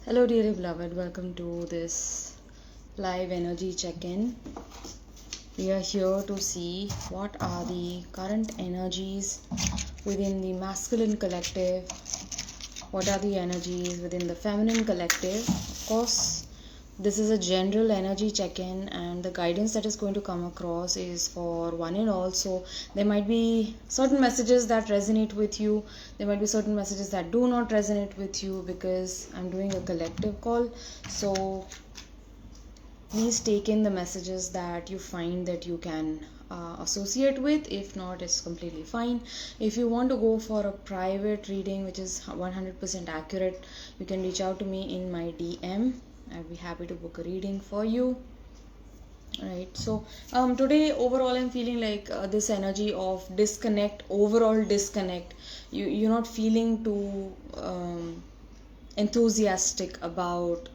Hello, dear beloved. Welcome to this live energy check in. We are here to see what are the current energies within the masculine collective, what are the energies within the feminine collective. Of course, this is a general energy check in, and the guidance that is going to come across is for one and all. So, there might be certain messages that resonate with you, there might be certain messages that do not resonate with you because I'm doing a collective call. So, please take in the messages that you find that you can associate with. If not, it's completely fine. If you want to go for a private reading which is 100% accurate, you can reach out to me in my DM. I'd be happy to book a reading for you. Right, so today overall I'm feeling like this energy of disconnect, overall disconnect. You're not feeling too enthusiastic about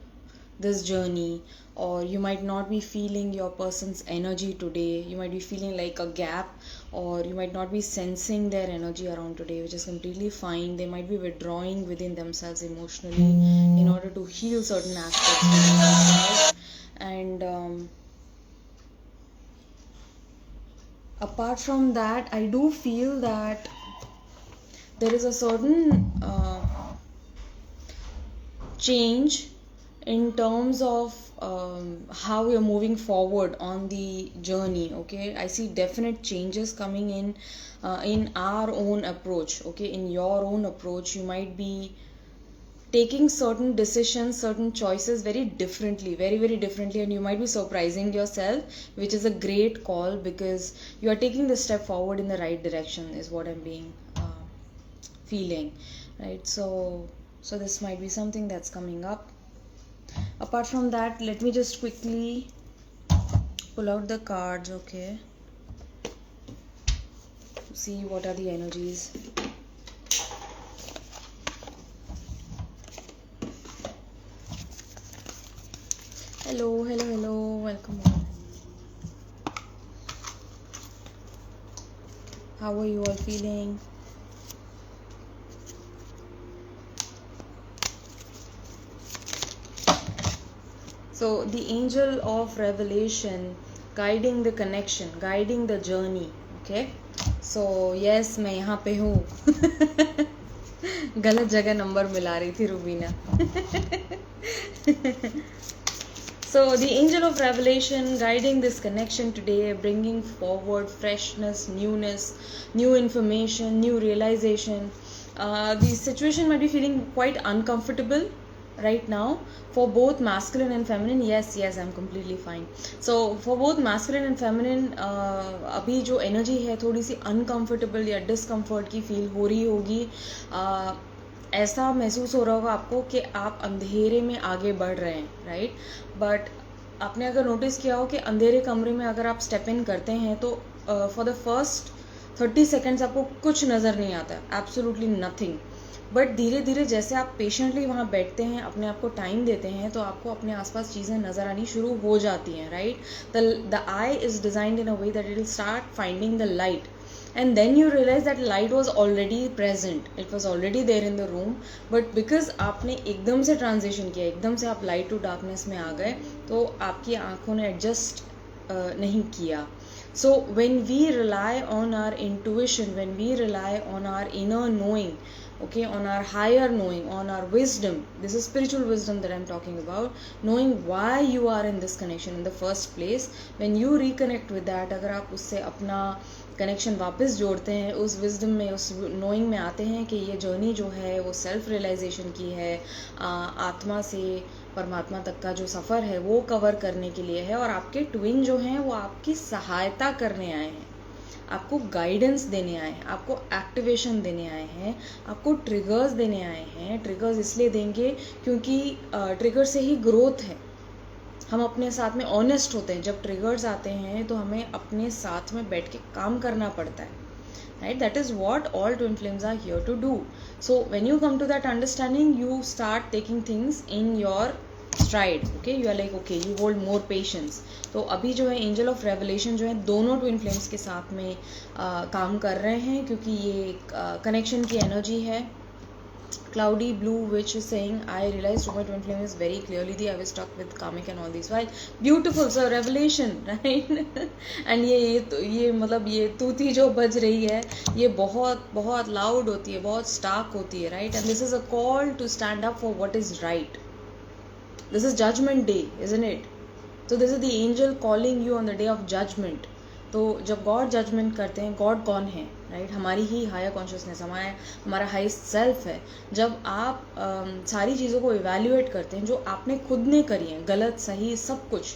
this journey, or you might not be feeling your person's energy today. You might be feeling like a gap, or you might not be sensing their energy around today, which is completely fine. They might be withdrawing within themselves emotionally in order to heal certain aspects within themselves. And apart from that, I do feel that there is a certain change in terms of how you're moving forward on the journey. Okay, I see definite changes coming in our own approach. Okay, in your own approach, you might be taking certain decisions, certain choices very differently, very very differently, and you might be surprising yourself, which is a great call because you are taking the step forward in the right direction is what I'm being feeling, right? So this might be something that's coming up. Apart from that, let me just quickly pull out the cards, okay, see what are the energies. Hello, hello, hello, welcome all. How are you all feeling? So the angel of revelation guiding the connection, guiding the journey. Okay, so yes, मैं यहाँ पे हूँ. गलत जगह number मिला रही थी Rubina. So the angel of revelation guiding this connection today, bringing forward freshness, newness, new information, new realization. The situation might be feeling quite uncomfortable right now for both masculine and feminine. Yes, I'm completely fine. So for both masculine and feminine, अभी जो energy है थोड़ी सी uncomfortable या discomfort की feel हो रही होगी. ऐसा महसूस हो रहा होगा आपको कि आप अंधेरे में आगे बढ़ रहे हैं, राइट? बट आपने अगर नोटिस किया हो कि अंधेरे कमरे में अगर आप स्टेप इन करते हैं तो फॉर द फर्स्ट 30 सेकेंड्स आपको कुछ नज़र नहीं आता, एब्सोल्युटली नथिंग. बट धीरे धीरे जैसे आप पेशेंटली वहाँ बैठते हैं, अपने आप को टाइम देते हैं, तो आपको अपने आसपास चीज़ें नज़र आनी शुरू हो जाती हैं, right? The I is designed in a way that it will start finding the light. And then you realize that light was already present, it was already there in the room, but because आपने एकदम से transition किया, एकदम से आप light to darkness में आ गए, तो आपकी आंखों ने एडजस्ट नहीं किया. So when we rely on our intuition, when we rely on our inner knowing, okay, on our higher knowing, on our wisdom, this is spiritual wisdom that I'm talking about, knowing why you are in this connection in the first place. When you reconnect with that, अगर आप उससे अपना connection वापस जोड़ते हैं, उस wisdom में, उस नोइंग में आते हैं कि ये जर्नी जो है वो सेल्फ रियलाइजेशन की है, आत्मा से परमात्मा तक का जो सफ़र है वो कवर करने के लिए है, और आपके ट्विन जो हैं वो आपकी सहायता करने आए हैं, आपको गाइडेंस देने आए हैं, आपको एक्टिवेशन देने आए हैं, आपको ट्रिगर्स देने आए हैं. ट्रिगर्स इसलिए देंगे क्योंकि ट्रिगर से ही ग्रोथ है. हम अपने साथ में ऑनेस्ट होते हैं. जब ट्रिगर्स आते हैं तो हमें अपने साथ में बैठ के काम करना पड़ता है, right? That is what all twin flames are here to do. So when you come to that understanding, you start taking things in your stride. Okay, you are like, okay, you hold more patience. तो अभी जो है angel of revelation जो है दोनों twin flames के साथ में काम कर रहे हैं, क्योंकि ये कनेक्शन की एनर्जी है. cloudy blue which is saying I realized my twin flame is very clearly the I was stuck with karmic and all these while beautiful so revelation right and ये मतलब ये तूती जो बज रही है ये बहुत बहुत loud होती है बहुत stark होती है right and this is a call to stand up for what is right. This is judgment day isn't it? So this is the angel calling you on the day of judgment. तो जब God judgement करते हैं God कौन है right हमारी ही higher consciousness हमारा highest self है. जब आप सारी चीज़ों को इवैल्यूएट करते हैं जो आपने खुद ने करी हैं गलत सही सब कुछ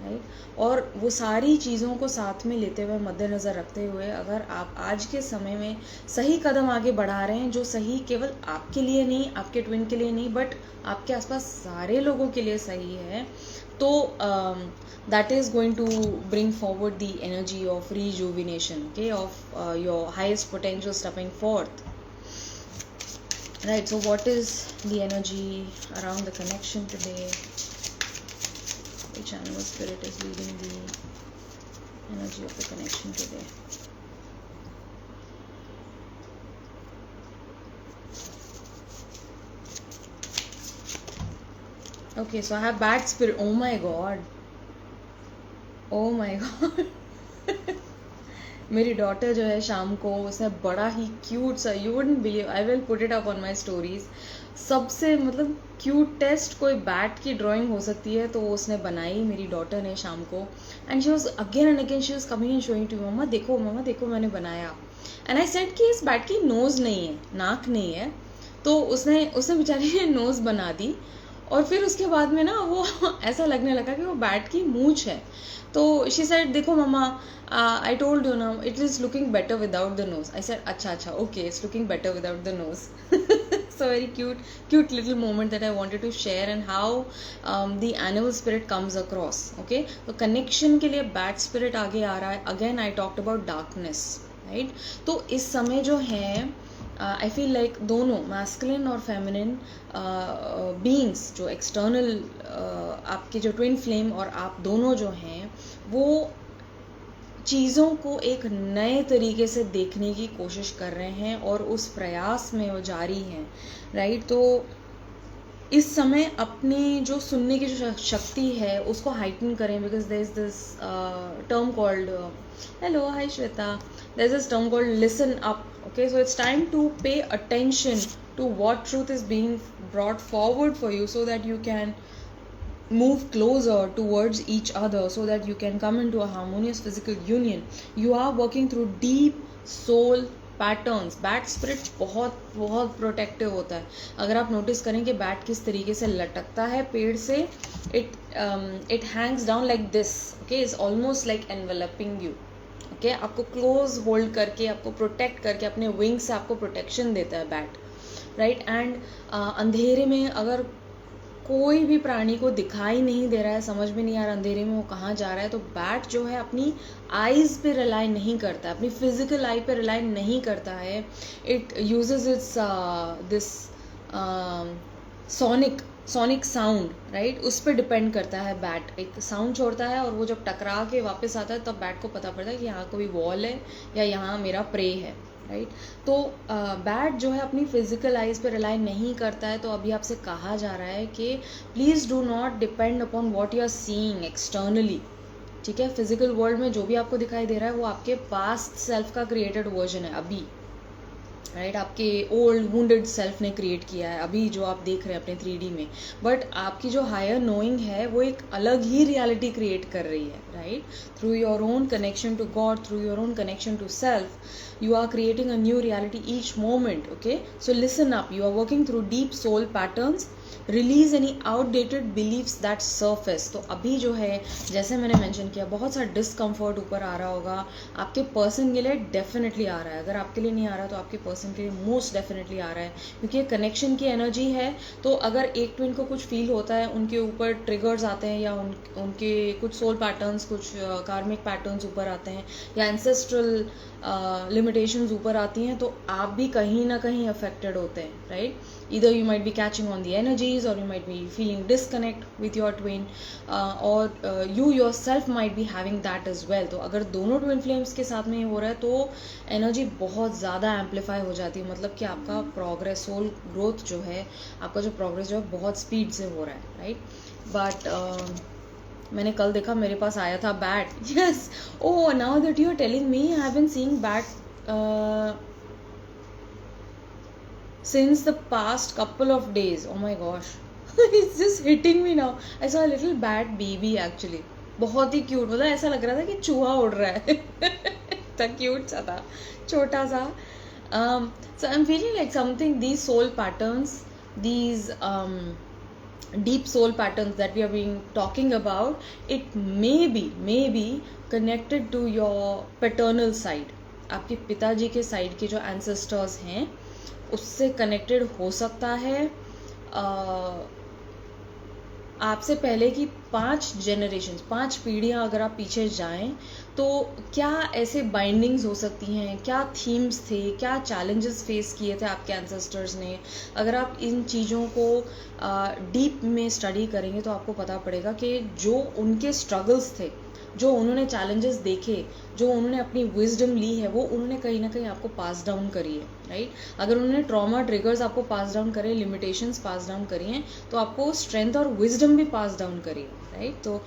राइट और वो सारी चीज़ों को साथ में लेते हुए मद्देनज़र रखते हुए अगर आप आज के समय में सही कदम आगे बढ़ा रहे हैं जो सही केवल आपके लिए नहीं आपके ट्विन के लिए नहीं बट आपके आसपास सारे लोगों के लिए सही है तो that is going to bring forward the energy of rejuvenation okay of your highest potential stepping forth right. So what is the energy around the connection today? Which animal spirit is leading the energy of the connection today? Okay, so I have bad spirit. Oh my god. मेरी daughter जो है शाम को उसने बड़ा ही cute सा you wouldn't believe I will put it up on my stories सबसे मतलब क्यूटेस्ट कोई बैट की ड्राइंग हो सकती है तो उसने बनाई मेरी डॉटर ने शाम को and she was again and again she was coming and showing to मम्मा देखो मैंने बनाया एंड आई सेड कि इस बैट की नोज़ नहीं है नाक नहीं है तो उसने बेचारी ने नोज़ बना दी और फिर उसके बाद में ना वो ऐसा लगने लगा कि वो बैट की मूंछ है तो शी सेड देखो मम्मा आई टोल्ड यू ना it is looking better without the nose. I said अच्छा okay it's looking better without the nose. So very cute little moment that I wanted to share and how the animal spirit comes across. Okay, तो connection के लिए bad spirit आगे आ रहा है. Again I talked about darkness, right? तो इस समय जो है आई फील लाइक दोनों मैस्कुलिन और फेमिनिन बीइंग्स जो एक्सटर्नल आपके जो ट्विन फ्लेम और आप दोनों जो हैं वो चीज़ों को एक नए तरीके से देखने की कोशिश कर रहे हैं और उस प्रयास में वो जारी हैं राइट. तो इस समय अपनी जो सुनने की जो शक्ति है उसको हाइटन करें because there is this term called hello hi Shweta there is this term called listen up. Okay, so it's time to pay attention to what truth is being brought forward for you so that you can move closer towards each other so that you can come into a harmonious physical union. You are working through deep soul patterns. Bat spirit बहुत बहुत protective होता है. अगर आप notice करें कि bat किस तरीके से लटकता है पेड़ से it Hanks down like this okay is almost like enveloping you okay आपको क्लोज होल्ड करके आपको प्रोटेक्ट करके अपने विंग से आपको प्रोटेक्शन देता है बैट राइट. एंड अंधेरे में अगर कोई भी प्राणी को दिखाई नहीं दे रहा है समझ में नहीं आ रहा अंधेरे में वो कहाँ जा रहा है तो बैट जो है अपनी आईज पे रिलाई नहीं करता है अपनी फिजिकल आई पे रिलाई नहीं करता है. It uses it's this sonic sound right उस पर डिपेंड करता है. बैट एक साउंड छोड़ता है और वो जब टकरा के वापस आता है तब बैट को पता पड़ता है कि यहाँ कोई वॉल है या यहाँ मेरा प्रे है राइट. तो बैट जो है अपनी फिजिकल आइज पे रिलाई नहीं करता है. तो अभी आपसे कहा जा रहा है कि please do not depend upon what you are seeing externally. ठीक है, फिजिकल वर्ल्ड में जो भी आपको दिखाई दे रहा है वो आपके पास्ट सेल्फ का क्रिएटेड वर्जन है अभी राइट आपके ओल्ड वुंडेड सेल्फ ने क्रिएट किया है अभी जो आप देख रहे हैं अपने 3D में. बट आपकी जो हायर नोइंग है वो एक अलग ही रियलिटी क्रिएट कर रही है right. Through your own connection to God through your own connection to self you are creating a new reality each moment. Okay, so listen up. You are working through deep soul patterns. Release any outdated beliefs that surface. तो अभी जो है जैसे मैंने mention किया बहुत सा discomfort ऊपर आ रहा होगा आपके पर्सन के लिए डेफिनेटली आ रहा है. अगर आपके लिए नहीं आ रहा तो आपके पर्सन के लिए मोस्ट डेफिनेटली आ रहा है क्योंकि कनेक्शन की एनर्जी है. तो अगर एक ट्विन को कुछ फील होता है उनके ऊपर ट्रिगर्स आते हैं या उनके कुछ सोल पैटर्न्स कुछ कार्मिक पैटर्न्स ऊपर आते हैं या एंसेस्ट्रल लिमिटेशंस ऊपर आती हैं तो आप भी कहीं ना कहीं अफेक्टेड होते हैं right. either you might be catching on the energies, or you might be feeling disconnect with your twin, or you yourself might be having that as well. तो अगर दोनों twin flames के साथ में हो रहा है तो एनर्जी बहुत ज़्यादा एम्पलीफाई हो जाती है, मतलब कि आपका प्रोग्रेस, सोल ग्रोथ जो है, आपका जो प्रोग्रेस जो है बहुत स्पीड से हो रहा है, राइट. बट मैंने कल देखा, मेरे पास आया था bat. Yes, oh, now that you are telling me, I have been seeing bat since the past couple of days. Oh my gosh. It's just hitting me now. I saw a little bat baby actually. बहुत ही cute, मतलब ऐसा लग रहा था कि चूहा उड़ रहा है. इतना क्यूट सा था, छोटा सा. So I'm feeling like something, these soul patterns, these deep soul patterns that we have been talking about, it may be connected to your paternal side. आपके पिताजी के साइड के जो ancestors हैं उससे कनेक्टेड हो सकता है. आपसे पहले की 5 जनरेशन्स, 5 पीढ़ियाँ अगर आप पीछे जाएं तो क्या ऐसे बाइंडिंग्स हो सकती हैं, क्या थीम्स थे, क्या चैलेंजेस फेस किए थे आपके एंसेस्टर्स ने. अगर आप इन चीज़ों को डीप में स्टडी करेंगे तो आपको पता पड़ेगा कि जो उनके स्ट्रगल्स थे, जो उन्होंने चैलेंजेस देखे, जो उन्होंने अपनी विजडम ली है, वो उन्होंने कहीं ना कहीं आपको पास डाउन करी है, राइट. अगर उन्होंने ट्रॉमा ट्रिगर्स आपको पास डाउन करे, लिमिटेशंस पास डाउन करी हैं, तो आपको स्ट्रेंथ और विजडम भी पास डाउन करी है, राइट. तो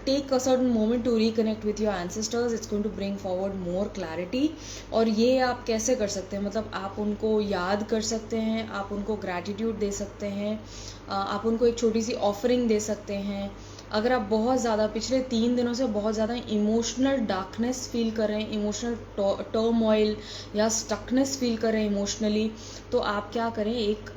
take a certain moment to reconnect with your ancestors. It's going to bring forward more clarity. और ये आप कैसे कर सकते हैं, मतलब आप उनको याद कर सकते हैं, आप उनको ग्रैटिट्यूड दे सकते हैं, आप उनको एक छोटी सी ऑफरिंग दे सकते हैं. अगर आप बहुत ज़्यादा पिछले 3 दिनों से बहुत ज़्यादा इमोशनल डार्कनेस फील कर रहे हैं, इमोशनल टर्मोइल या स्टकनेस फील कर रहे हैं इमोशनली, तो आप क्या करें, एक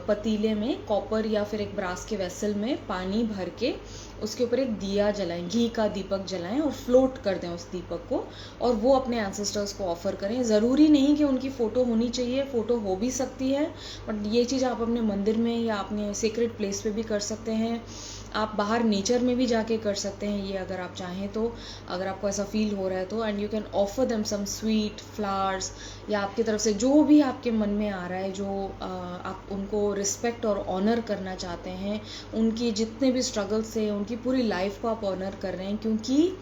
पतीले में कॉपर या फिर एक ब्रास के वेसल में पानी भर के उसके ऊपर एक दिया जलाएं, घी का दीपक जलाएं और फ्लोट कर दें उस दीपक को, और वो अपने एंसेस्टर्स को ऑफर करें. ज़रूरी नहीं कि उनकी फ़ोटो होनी चाहिए, फ़ोटो हो भी सकती है, बट ये चीज़ आप अपने मंदिर में या अपने सीक्रेट प्लेस पे भी कर सकते हैं. आप बाहर नेचर में भी जाके कर सकते हैं ये, अगर आप चाहें तो, अगर आपको ऐसा फील हो रहा है तो. And you can offer them some sweet flowers, या आपकी तरफ से जो भी आपके मन में आ रहा है, जो आप उनको रिस्पेक्ट और ऑनर करना चाहते हैं, उनकी जितने भी स्ट्रगल्स थे, उनकी पूरी लाइफ को आप ऑनर कर रहे हैं, क्योंकि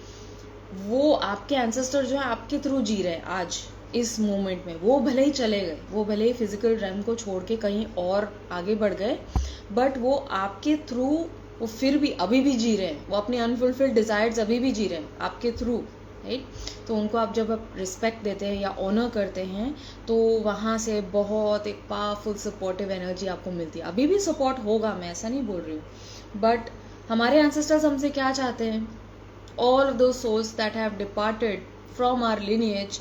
वो आपके एंसेस्टर जो है आपके थ्रू जी रहे हैं आज इस मोमेंट में. वो भले ही चले गए, वो भले ही फिजिकल रैम को छोड़ के कहीं और आगे बढ़ गए, बट वो आपके थ्रू, वो फिर भी अभी भी जी रहे हैं, वो अपने अनफुलफिल्ड डिजायर्स अभी भी जी रहे हैं आपके थ्रू, राइट. तो उनको आप जब आप रिस्पेक्ट देते हैं या ऑनर करते हैं तो वहाँ से बहुत एक पावरफुल सपोर्टिव एनर्जी आपको मिलती है. अभी भी सपोर्ट होगा, मैं ऐसा नहीं बोल रही हूँ, बट हमारे एंसेस्टर्स हमसे क्या चाहते हैं, all of those souls that have departed from our lineage.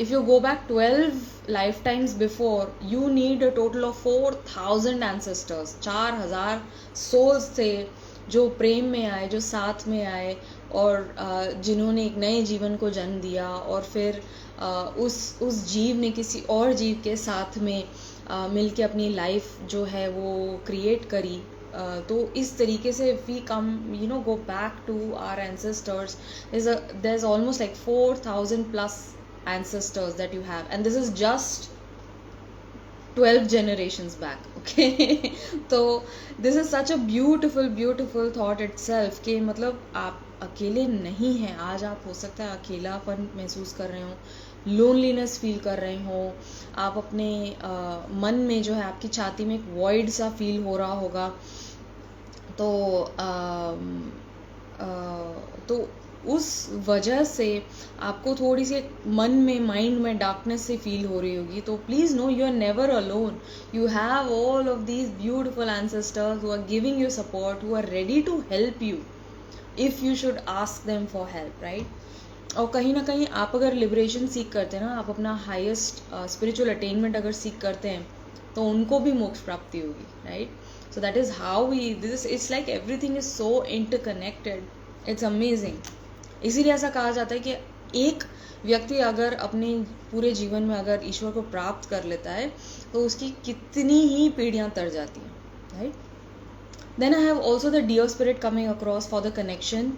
If you go back 12 lifetimes before, you need a total of 4,000 ancestors. 4,000 souls थे जो प्रेम में आए, जो साथ में आए, और जिन्होंने एक नए जीवन को जन्म दिया, और फिर उस जीव ने किसी और जीव के साथ में मिलके अपनी लाइफ जो है वो क्रिएट करी. तो इस तरीके से we come, go back to our ancestors. There's almost like 4,000 plus ancestors that you have, and this is just 12 generations back, okay. तो this is such a beautiful thought itself कि मतलब आप अकेले नहीं हैं. आज आप हो सकता है अकेलापन महसूस कर रहे हो, लोनलीनेस फील कर रहे हो, आप अपने मन में जो है, आपकी छाती में एक वॉइड सा फील हो रहा होगा. तो उस वजह से आपको थोड़ी सी मन में, माइंड में डार्कनेस से फील हो रही होगी. तो please know, you are never alone. You have all of these beautiful ancestors who are giving you support, who are ready to help you if you should ask them for help, right. और कहीं ना कहीं आप अगर liberation सीख करते हैं ना, आप अपना हाईएस्ट स्पिरिचुअल अटेनमेंट अगर सीख करते हैं, तो उनको भी मोक्ष प्राप्ति होगी, right. So that is how it's like everything is so interconnected. It's amazing. इसीलिए ऐसा कहा जाता है कि एक व्यक्ति अगर अपने पूरे जीवन में अगर ईश्वर को प्राप्त कर लेता है तो उसकी कितनी ही पीढ़ियां तर जाती हैं, right? Then I have also the dear spirit coming across for the connection.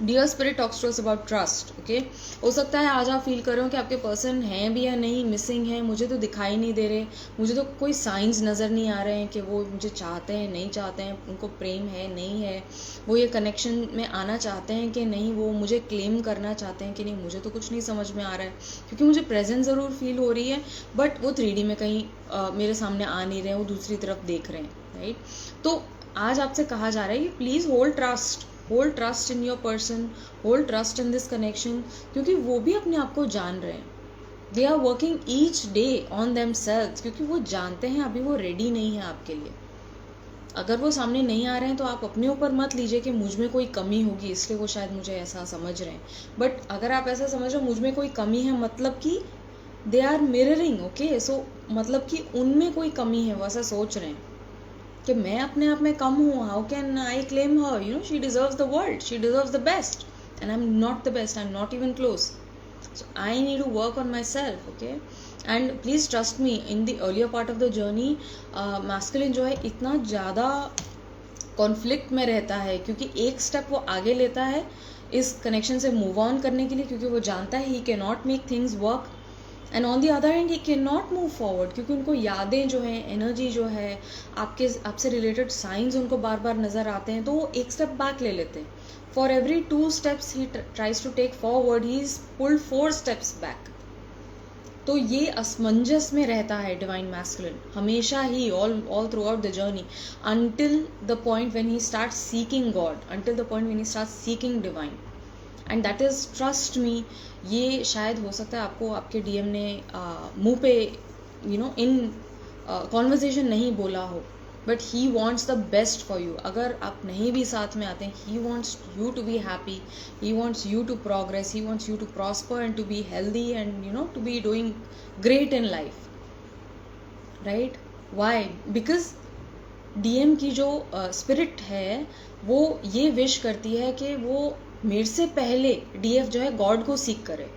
Dear spirit talks to us about trust. Okay, हो सकता है आज आप फील कर रहे हो कि आपके पर्सन हैं भी या नहीं, मिसिंग है, मुझे तो दिखाई नहीं दे रहे, मुझे तो कोई साइंस नज़र नहीं आ रहे हैं कि वो मुझे चाहते हैं नहीं चाहते हैं, उनको प्रेम है नहीं है, वो ये कनेक्शन में आना चाहते हैं कि नहीं, वो मुझे क्लेम करना चाहते हैं कि नहीं, मुझे तो कुछ नहीं समझ में आ रहा है. क्योंकि मुझे प्रेजेंस ज़रूर फील हो रही है, बट वो 3D में कहीं मेरे सामने आ नहीं रहे हैं, वो दूसरी तरफ देख रहे हैं. राइट, तो आज आपसे कहा जा रहा है कि please hold trust in your person, hold trust in this connection, क्योंकि वो भी अपने आप को जान रहे हैं. They are working each day on themselves, क्योंकि वो जानते हैं अभी वो रेडी नहीं है आपके लिए. अगर वो सामने नहीं आ रहे हैं तो आप अपने ऊपर मत लीजिए कि मुझ में कोई कमी होगी इसलिए वो शायद मुझे ऐसा समझ रहे हैं. बट अगर आप ऐसा समझ रहे हो मुझ में कोई कमी है, मतलब कि दे आर मिररिंग. ओके, सो मतलब कि उनमें कोई कमी है, वो ऐसा सोच रहे हैं कि मैं अपने आप में कम हूँ, how can I claim her, you know, she deserves the world, she deserves the best, and I am not the best, I am not even close. So I need to work on myself, okay? And please trust me, in the earlier part of the journey, masculine जो है इतना ज़्यादा conflict में रहता है, क्योंकि एक step वो आगे लेता है इस कनेक्शन से मूव ऑन करने के लिए, क्योंकि वो जानता है he can not make things work, and on the other hand he can not move forward, क्योंकि उनको यादें जो हैं, एनर्जी जो है, आपसे रिलेटेड साइंस उनको बार बार नज़र आते हैं, तो वो एक स्टेप बैक ले लेते हैं. For every 2 steps he tries to take forward, he is pulled 4 steps back. तो ये असमंजस में रहता है डिवाइन मैस्कुलिन हमेशा ही, all throughout the journey, until the point when he starts seeking God, until the point when he starts seeking divine, and that is, trust me, ये शायद हो सकता है आपको आपके डीएम ने मुंह पे इन कॉन्वर्जेशन नहीं बोला हो, but he wants the best for you. अगर आप नहीं भी साथ में आते हैं, he wants you to be happy, he wants you to progress, he wants you to prosper and to be healthy and to be doing great in life. Right, why? Because DM की जो spirit है वो ये wish करती है कि वो मेरे से पहले डीएफ जो है गॉड को सीख करे.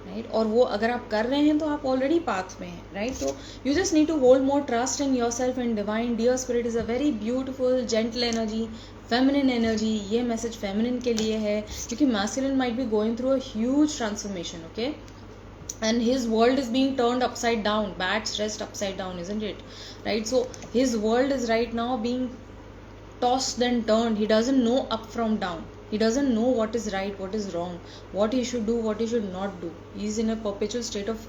राइट, और वो अगर आप कर रहे हैं तो आप ऑलरेडी पाथ में हैं. राइट, तो you just need to hold more trust in your self and divine. Dear spirit is a very beautiful gentle energy, feminine energy. ये मैसेज फेमिनिन के लिए है, क्योंकि masculine might be going through a huge transformation. Okay, and his world is being turned upside down, bats rest upside down, isn't it? Right, so his world is right now being tossed and turned. He doesn't know up from down, he doesn't know what is right, what is wrong, what he should do, what he should not do. He is in a perpetual state of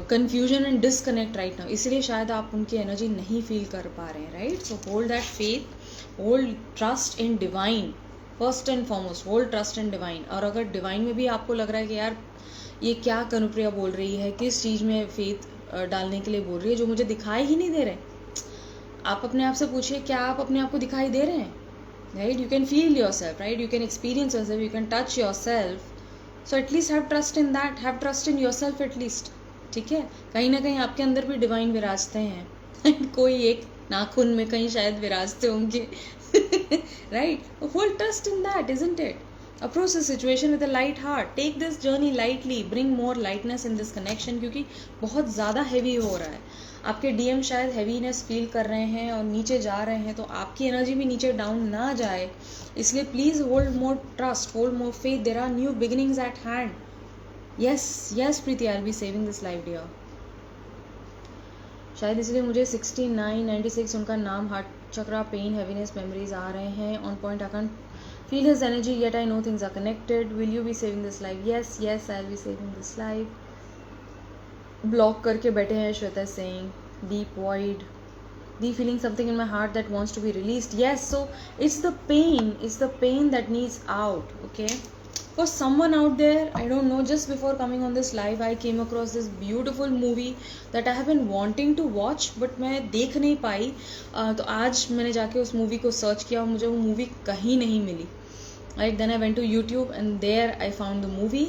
confusion and disconnect right now. इसलिए शायद आप उनकी energy नहीं feel कर पा रहे हैं. Right, so hold that faith, hold trust in divine, first and foremost hold trust in divine. और अगर डिवाइन में भी आपको लग रहा है कि यार ये क्या कनुप्रिया बोल रही है, किस चीज़ में फेथ डालने के लिए बोल रही है जो मुझे दिखाई ही नहीं दे रहे, आप अपने आप से पूछिए, क्या आप अपने आप को दिखाई दे रहे हैं? Right, you can feel your self, right, you can experience your self, you can touch your self. So at least have trust in that, have trust in your self at least. ठीक है, कहीं ना कहीं आपके अंदर भी डिवाइन विराजते हैं कोई एक नाखून में कहीं शायद विराजते होंगे. Right, hold trust in that, isn't it? Approach the situation with a light heart. Take this journey lightly. Bring more lightness in this connection, क्योंकि बहुत ज़्यादा heavy हो रहा है. आपके डीएम शायद heaviness feel कर रहे हैं और नीचे जा रहे हैं, तो आपकी एनर्जी भी नीचे डाउन ना जाए, इसलिए please hold more trust, hold more faith. There are new beginnings at hand. Yes Preeti, I will be saving this life dear. शायद इसलिए मुझे 69, 96 उनका नाम, heart chakra, pain, heaviness, memories आ रहे हैं on point. I can feel his energy, yet I know things are connected. Will you be saving this life? Yes, I'll be saving this life. Block करके बैठे हैं Shweta saying, deep void, deep feeling something in my heart that wants to be released. Yes, so it's the pain that needs out. Okay, for someone out there, I don't know, just before coming on this live I came across this beautiful movie that I have been wanting to watch, but मैं देख नहीं पाई. तो आज मैंने जाके उस movie को search किया और मुझे वो मूवी कहीं नहीं मिली. Right, then I went to YouTube and there I found the movie.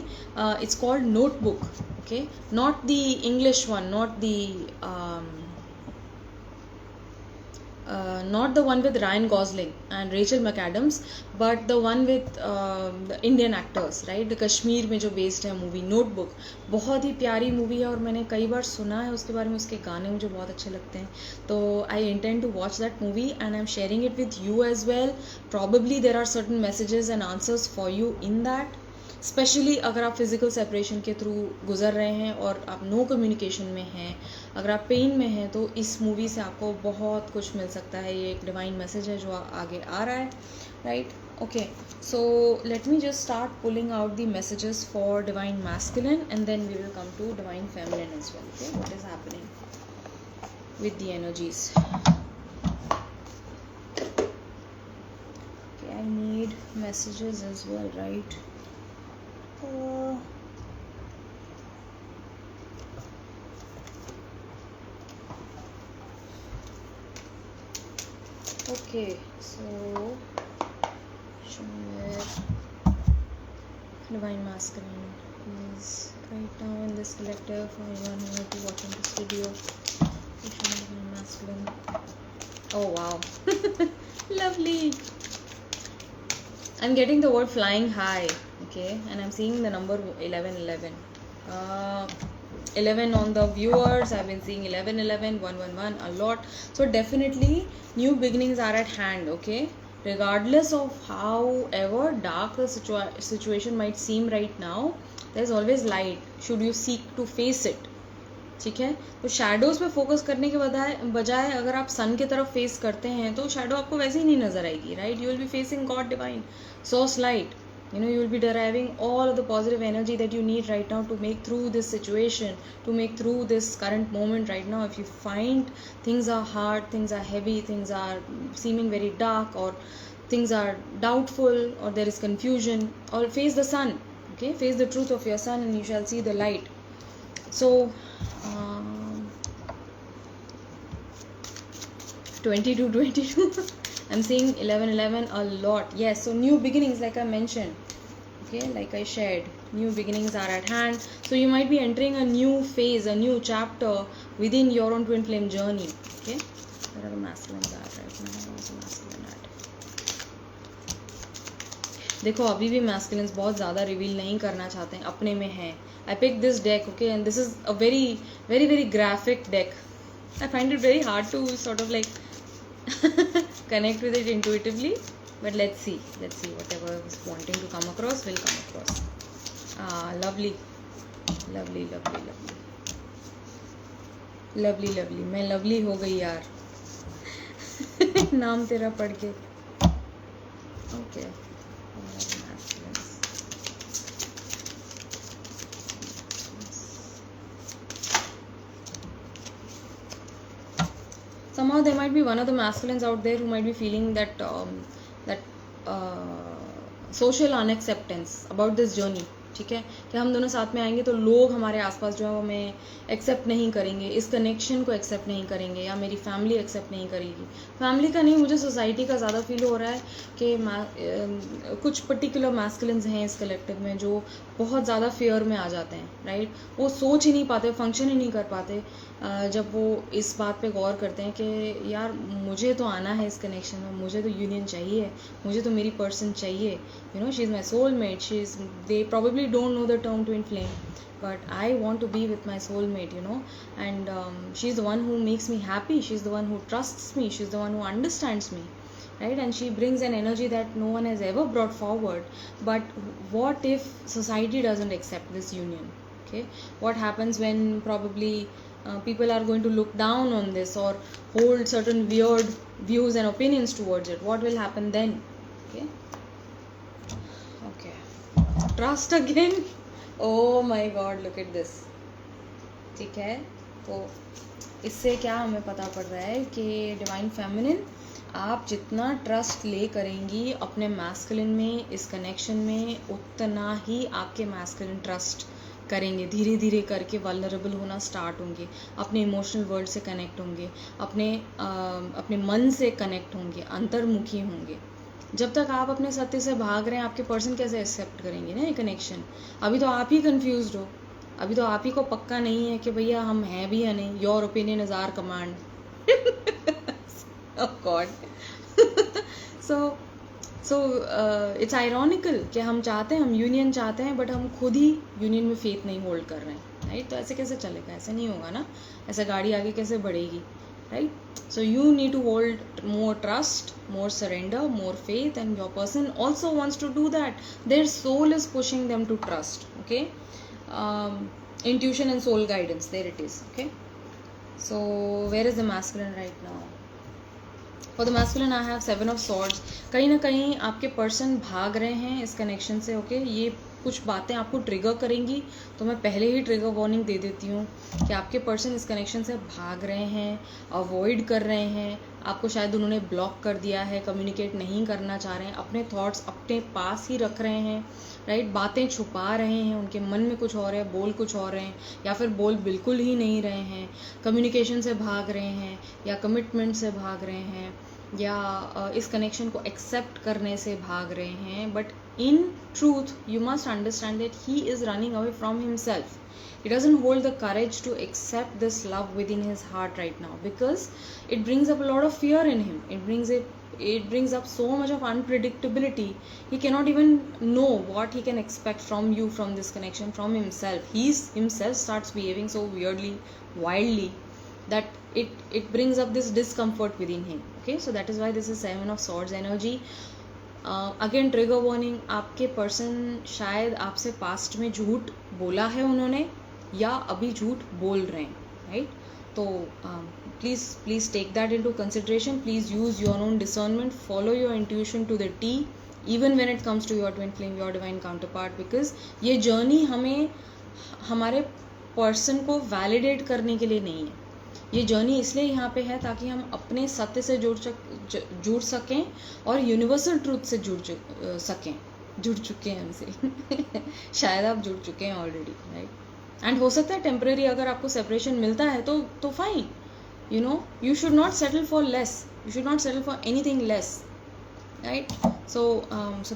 It's called Notebook. Okay, not the English one, not the not the one with Ryan Gosling and Rachel McAdams, but the one with the Indian actors, right? The Kashmir में जो based है movie notebook, बहुत ही प्यारी movie है और मैंने कई बार सुना है उसके बारे में, उसके गाने मुझे बहुत अच्छे लगते हैं. तो I intend to watch that movie and I am sharing it with you as well. Probably there are certain messages and answers for you in that. Specially अगर आप फिजिकल सेपरेशन के थ्रू गुजर रहे हैं और आप नो कम्युनिकेशन में हैं, अगर आप पेन में हैं, तो इस मूवी से आपको बहुत कुछ मिल सकता है. ये एक डिवाइन मैसेज है जो आगे आ रहा है, right? Okay, so let me just start pulling out the messages for divine masculine and then we will come to divine feminine as well. Okay, what is happening with the energies. Okay, I need messages as well, right? Okay, so divine masculine is right now in this collective for anyone who may be watching this video. Divine masculine. Oh wow, lovely. I'm getting the word flying high, okay, and I'm seeing the number 1111. 11 on the viewers. I've been seeing 1111, 111 a lot. So definitely new beginnings are at hand, okay, regardless of however dark the situation might seem right now. There's always light should you seek to face it. ठीक है, तो shadows पे focus करने के बजाय अगर आप सन की तरफ फेस करते हैं तो शैडो आपको वैसे ही नहीं नजर आएगी, right? You will be facing God divine source light. You know, you will be deriving all of the positive energy that you need right now to make through this situation, to make through this current moment right now. If you find things are hard, things are heavy, things are seeming very dark, or things are doubtful, or there is confusion, or face the sun, okay? Face the truth of your sun and you shall see the light. So 22 I'm seeing 1111 a lot. Yes, so new beginnings, like I mentioned, okay, like I shared, new beginnings are at hand. So you might be entering a new phase, a new chapter within your own twin flame journey. Okay, where are the masculines at right now? Where's the masculine at? देखो, अभी भी masculines बहुत ज़्यादा reveal नहीं करना चाहते हैं, अपने में हैं. I picked this deck, okay, and this is a very, very, very graphic deck. I find it very hard to sort of like connect with it intuitively, but let's see whatever is wanting to come across will come across. Lovely. मैं lovely हो गई यार. नाम तेरा पढ़ के. Okay. Somehow there might be one of the masculines out there who might be feeling that social unacceptance about this journey. ठीक है, कि हम दोनों साथ में आएंगे तो लोग हमारे आसपास जो है वो हमें एक्सेप्ट नहीं करेंगे, इस कनेक्शन को एक्सेप्ट नहीं करेंगे, या मेरी फैमिली एक्सेप्ट नहीं करेगी. फैमिली का नहीं, मुझे सोसाइटी का ज़्यादा फील हो रहा है कि कुछ पर्टिकुलर मैस्कुलिन्स हैं इस कलेक्टिव में जो बहुत ज़्यादा फेयर में आ जाते हैं, राइट? वो सोच ही नहीं पाते, फंक्शन ही नहीं कर पाते जब वो इस बात पे गौर करते हैं कि यार मुझे तो आना है इस कनेक्शन में, मुझे तो यूनियन चाहिए, मुझे तो मेरी पर्सन चाहिए. You know, she is my soulmate. She is, they probably don't know the term twin flame, but I want to be with my soulmate, you know, and she's the one who makes me happy, she's the one who trusts me, she's the one who understands me, right? And she brings an energy that no one has ever brought forward. But what if society doesn't accept this union? Okay, what happens when probably people are going to look down on this or hold certain weird views and opinions towards it? What will happen then? Okay, trust again. Oh my god, look at this. ठीक है, तो इससे क्या हमें पता पड़ रहा है कि डिवाइन फेमिनिन, आप जितना ट्रस्ट ले करेंगी अपने मैस्कुलिन में, इस कनेक्शन में, उतना ही आपके मैस्कुलिन ट्रस्ट करेंगे. धीरे धीरे करके वल्नरेबल होना स्टार्ट होंगे, अपने इमोशनल वर्ल्ड से कनेक्ट होंगे, अपने मन से कनेक्ट होंगे, अंतर्मुखी होंगे. जब तक आप अपने सत्य से भाग रहे हैं, आपके पर्सन कैसे एक्सेप्ट करेंगे ना ये कनेक्शन? अभी तो आप ही कंफ्यूज्ड हो, अभी तो आप ही को पक्का नहीं है कि भैया हम हैं भी या नहीं. Your opinion is our command. Of God. So it's ironical कि हम चाहते हैं, हम यूनियन चाहते हैं, बट हम खुद ही यूनियन में फेथ नहीं होल्ड कर रहे हैं, राइट? तो ऐसे कैसे चलेगा? ऐसे नहीं होगा ना, ऐसे गाड़ी आगे कैसे बढ़ेगी, right? So you need to hold more trust, more surrender, more faith, and your person also wants to do that. Their soul is pushing them to trust. Okay, intuition and soul guidance. There it is. Okay, so where is the masculine right now? For the masculine I have 7 of swords. कहीं ना कहीं आपके person भाग रहे हैं इस connection से. Okay, ये कुछ बातें आपको ट्रिगर करेंगी, तो मैं पहले ही ट्रिगर वार्निंग दे देती हूँ कि आपके पर्सन इस कनेक्शन से भाग रहे हैं, अवॉइड कर रहे हैं. आपको शायद उन्होंने ब्लॉक कर दिया है, कम्युनिकेट नहीं करना चाह रहे हैं, अपने थॉट्स अपने पास ही रख रहे हैं, राइट? बातें छुपा रहे हैं, उनके मन में कुछ और है, बोल कुछ और हैं, या फिर बोल बिल्कुल ही नहीं रहे हैं, कम्युनिकेशन से भाग रहे हैं, या कमिटमेंट से भाग रहे हैं, या इस कनेक्शन को एक्सेप्ट करने से भाग रहे हैं. But in truth you must understand that he is running away from himself. He doesn't hold the courage to accept this love within his heart right now because it brings up a lot of fear in him. It brings up so much of unpredictability. He cannot even know what he can expect from you, from this connection, from himself. He himself starts behaving so weirdly, wildly, that it brings up this discomfort within him. Okay, so that is why this is 7 of swords energy. Again trigger warning, आपके person शायद आपसे past में झूठ बोला है उन्होंने, या अभी झूठ बोल रहे हैं, राइट? तो please take that into consideration. Please use your own discernment, follow your intuition to the T, even when it comes to your twin flame, your divine counterpart. Because ये जर्नी हमें हमारे person को validate करने के लिए नहीं है. ये जर्नी इसलिए यहाँ पे है ताकि हम अपने सत्य से जुड़ सकें और यूनिवर्सल ट्रूथ से जुड़ चुके हैं हमसे. शायद आप जुड़ चुके हैं ऑलरेडी, राइट? एंड हो सकता है टेम्परेरी अगर आपको सेपरेशन मिलता है तो fine, you know, you should not settle for less, you should not settle for anything less, right? So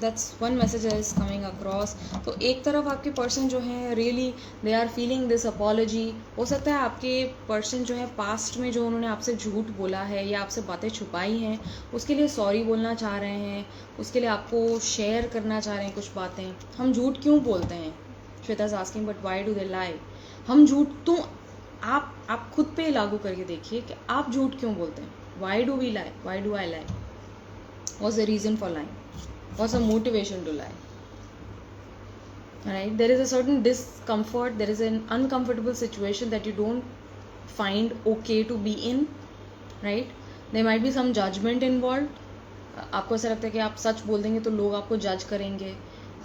that's one message is coming across. तो एक तरफ आपके पर्सन जो हैं really they are feeling this apology. हो सकता है आपके पर्सन जो है पास्ट में जो उन्होंने आपसे झूठ बोला है या आपसे बातें छुपाई हैं उसके लिए सॉरी बोलना चाह रहे हैं, उसके लिए आपको शेयर करना चाह रहे हैं कुछ बातें. हम झूठ क्यों बोलते हैं? Shweta is asking, but why do they lie? हम झूठ तो आप खुद पे लागू करके देखिए कि आप झूठ क्यों बोलते हैं. Why do we lie? Why do I lie? What's the reason for lying? What's the motivation to lie? Right? There is a certain discomfort, there is an uncomfortable situation that you don't find okay to be in, right? There might be some judgment involved. आपको ऐसा लगता है कि आप सच बोल देंगे तो लोग आपको जज करेंगे,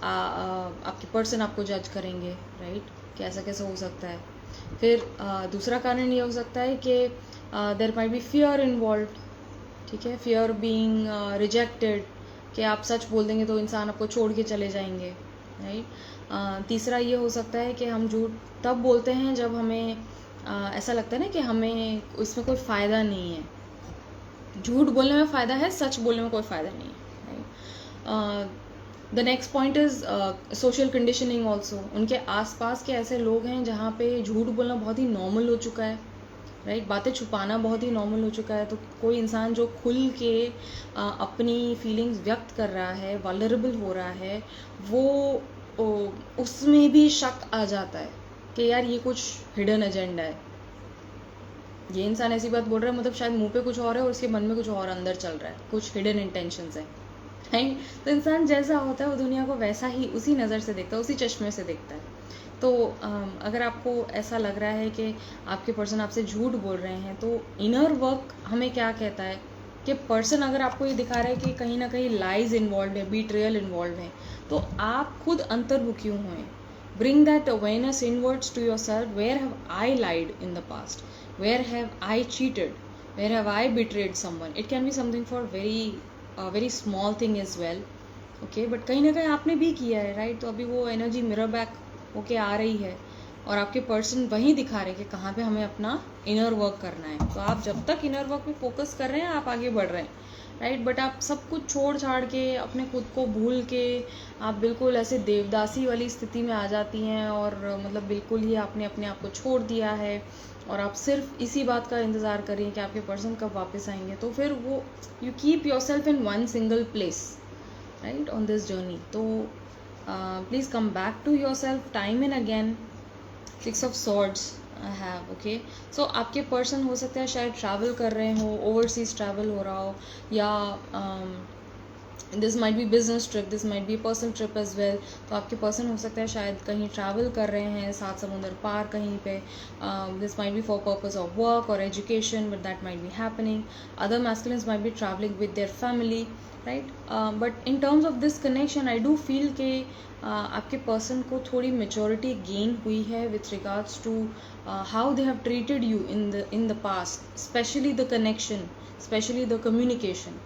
आपके पर्सन आपको जज करेंगे, राइट? कि ऐसा कैसे हो सकता है. फिर दूसरा कारण ये हो सकता है कि there might be fear involve. ठीक है, फियर बीइंग रिजेक्टेड, कि आप सच बोल देंगे तो इंसान आपको छोड़ के चले जाएंगे, राइट? तीसरा ये हो सकता है कि हम झूठ तब बोलते हैं जब हमें ऐसा लगता है ना कि हमें इसमें कोई फ़ायदा नहीं है. झूठ बोलने में फ़ायदा है, सच बोलने में कोई फ़ायदा नहीं है, right? The next point is social conditioning also. उनके आसपास के ऐसे लोग हैं जहाँ पे झूठ बोलना बहुत ही नॉर्मल हो चुका है, राइट? बातें छुपाना बहुत ही नॉर्मल हो चुका है. तो कोई इंसान जो खुल के अपनी फीलिंग्स व्यक्त कर रहा है, वल्नरेबल हो रहा है, वो उसमें भी शक आ जाता है कि यार ये कुछ हिडन एजेंडा है. ये इंसान ऐसी बात बोल रहा है मतलब शायद मुंह पे कुछ और है और उसके मन में कुछ और अंदर चल रहा है, कुछ हिडन इंटेंशंस है, राइट? तो इंसान जैसा होता है वो दुनिया को वैसा ही उसी नज़र से देखता है, उसी चश्मे से देखता है. तो अगर आपको ऐसा लग रहा है कि आपके पर्सन आपसे झूठ बोल रहे हैं तो इनर वर्क हमें क्या कहता है कि पर्सन अगर आपको ये दिखा रहा है कि कहीं ना कहीं लाइज इन्वॉल्व है, बीट्रेयल इन्वॉल्व है, तो आप खुद अंतर्मुखी हुए. Bring that awareness inwards to yourself. Where have I lied in the past? Where have I cheated? Where have I betrayed someone? It can be something for very small thing as well, okay? But कहीं ना कहीं आपने भी किया है, right? तो अभी वो एनर्जी मिरर बैक ओके आ रही है और आपके पर्सन वहीं दिखा रहे हैं कि कहाँ पे हमें अपना इनर वर्क करना है. तो आप जब तक इनर वर्क पे फोकस कर रहे हैं आप आगे बढ़ रहे हैं, राइट? बट आप सब कुछ छोड़ छाड़ के अपने खुद को भूल के आप बिल्कुल ऐसे देवदासी वाली स्थिति में आ जाती हैं और मतलब बिल्कुल ही आपने अपने आप को छोड़ दिया है और आप सिर्फ इसी बात का इंतज़ार करिए कि आपके पर्सन कब वापस आएंगे, तो फिर वो you keep yourself in one single place, right, on this journey. तो please come back to yourself time and again. 6 of Swords I have. Okay, so आपके पर्सन हो सकता है शायद ट्रैवल कर रहे हो, ओवरसीज ट्रैवल हो रहा हो, या this might be business trip, this might be personal trip as well. तो आपके पर्सन हो सकता है शायद कहीं ट्रैवल कर रहे हैं, सात समुंदर पार कहीं पे. This might be for purpose of work और education, but that might be happening. Other masculines might be travelling with their family, right. But in terms of this connection I do feel के आपके person को थोड़ी maturity gain हुई है with regards to how they have treated you in the past, specially the connection, specially the communication.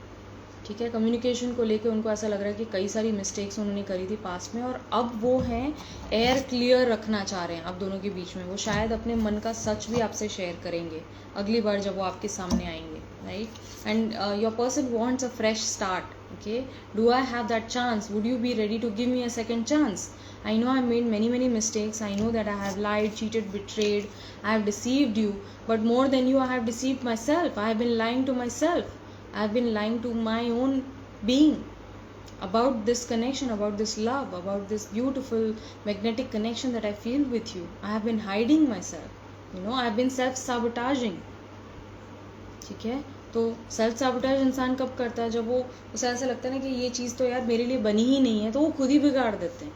ठीक है, communication को लेके उनको ऐसा लग रहा है कि कई सारी मिस्टेक्स उन्होंने करी थी पास्ट में, और अब वो हैं एयर क्लियर रखना चाह रहे हैं आप दोनों के बीच में. वो शायद अपने मन का सच भी आपसे शेयर करेंगे अगली बार जब वो आपके सामने आएंगे, right. And your person wants a fresh start. Okay, do I have that chance? Would you be ready to give me a second chance? I know I made many mistakes. I know that I have lied, cheated, betrayed. I have deceived you. But more than you, I have deceived myself. I have been lying to myself. I have been lying to my own being about this connection, about this love, about this beautiful magnetic connection that I feel with you. I have been hiding myself. I have been self-sabotaging. ठीक है, तो self साबोटाज इंसान कब करता है? जब वो उसे ऐसा लगता है ना कि ये चीज़ तो यार मेरे लिए बनी ही नहीं है, तो वो खुद ही बिगाड़ देते हैं,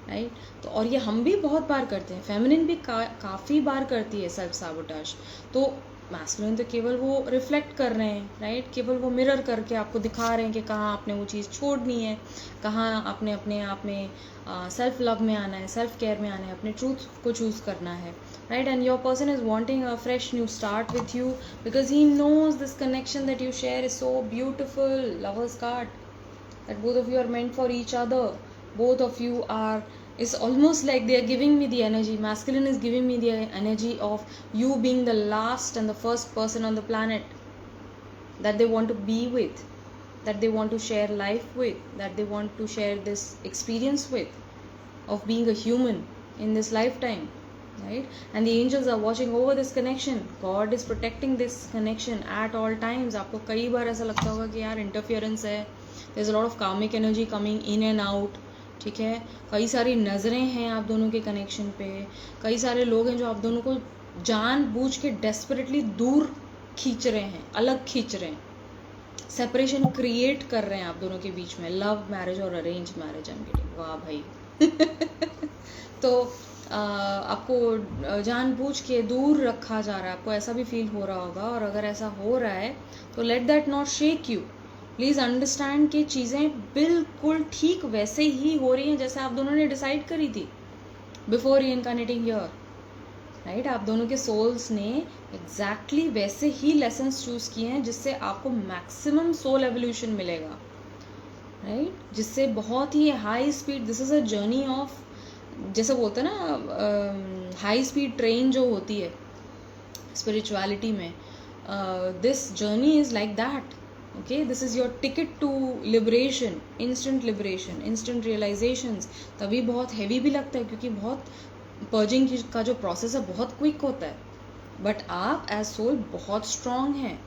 राइट. तो और ये हम भी बहुत बार करते हैं, फेमिनिन भी काफ़ी बार करती है सेल्फ साबोटाज. तो मैस्कुलिन तो केवल वो रिफ्लेक्ट कर रहे हैं, राइट. केवल वो मिरर करके आपको दिखा रहे हैं कि कहाँ आपने वो चीज़ छोड़नी है, कहाँ आपने अपने आप में सेल्फ लव में आना है, सेल्फ केयर में आना है, अपने ट्रूथ को चूज़ करना है, right. And your person is wanting a fresh new start with you because he knows this connection that you share is so beautiful. Lover's card, that both of you are meant for each other. Both of you are, it's almost like they are giving me the energy, masculine is giving me the energy of you being the last and the first person on the planet that they want to be with, that they want to share life with, that they want to share this experience with, of being a human in this lifetime, right. And the angels are watching over this connection. God is protecting this connection at all times. आपको कई बार ऐसा लगता होगा कि यार interference है, there's a lot of karmic energy coming in and out. ठीक है, कई सारी नज़रें हैं आप दोनों के कनेक्शन पे, कई सारे लोग हैं जो आप दोनों को जानबूझ के डेस्परेटली दूर खींच रहे हैं, अलग खींच रहे हैं, सेपरेशन क्रिएट कर रहे हैं आप दोनों के बीच में. लव मैरिज और arrange marriage, I am getting, वाह भाई. तो आपको जानबूझ के दूर रखा जा रहा है, आपको ऐसा भी फील हो रहा होगा. और अगर ऐसा हो रहा है तो let that not shake you. Please understand कि चीज़ें बिल्कुल ठीक वैसे ही हो रही हैं जैसे आप दोनों ने डिसाइड करी थी बिफोर रीइनकार्नेटिंग हियर, राइट. आप दोनों के सोल्स ने एग्जैक्टली वैसे ही लेसन्स चूज़ किए हैं जिससे आपको मैक्सिमम सोल एवोल्यूशन मिलेगा, राइट. जिससे बहुत ही high speed, this is a journey of, जैसे बोलते हैं ना हाई स्पीड ट्रेन जो होती है स्पिरिचुअलिटी में, this journey is like that. Okay, this is your ticket to liberation, instant liberation, instant realisations. तभी बहुत हैवी भी लगता है क्योंकि बहुत पर्जिंग का जो प्रोसेस है बहुत क्विक होता है, बट आप एज सोल बहुत स्ट्रांग हैं.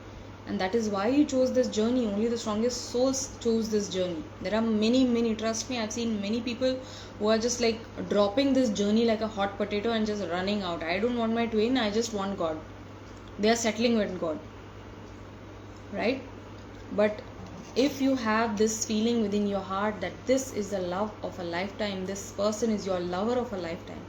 And that is why you chose this journey. Only the strongest souls chose this journey. There are many, trust me, I've seen many people who are just like dropping this journey like a hot potato and just running out. I don't want my twin, I just want God. They are settling with God, right? But if you have this feeling within your heart that this is the love of a lifetime, this person is your lover of a lifetime,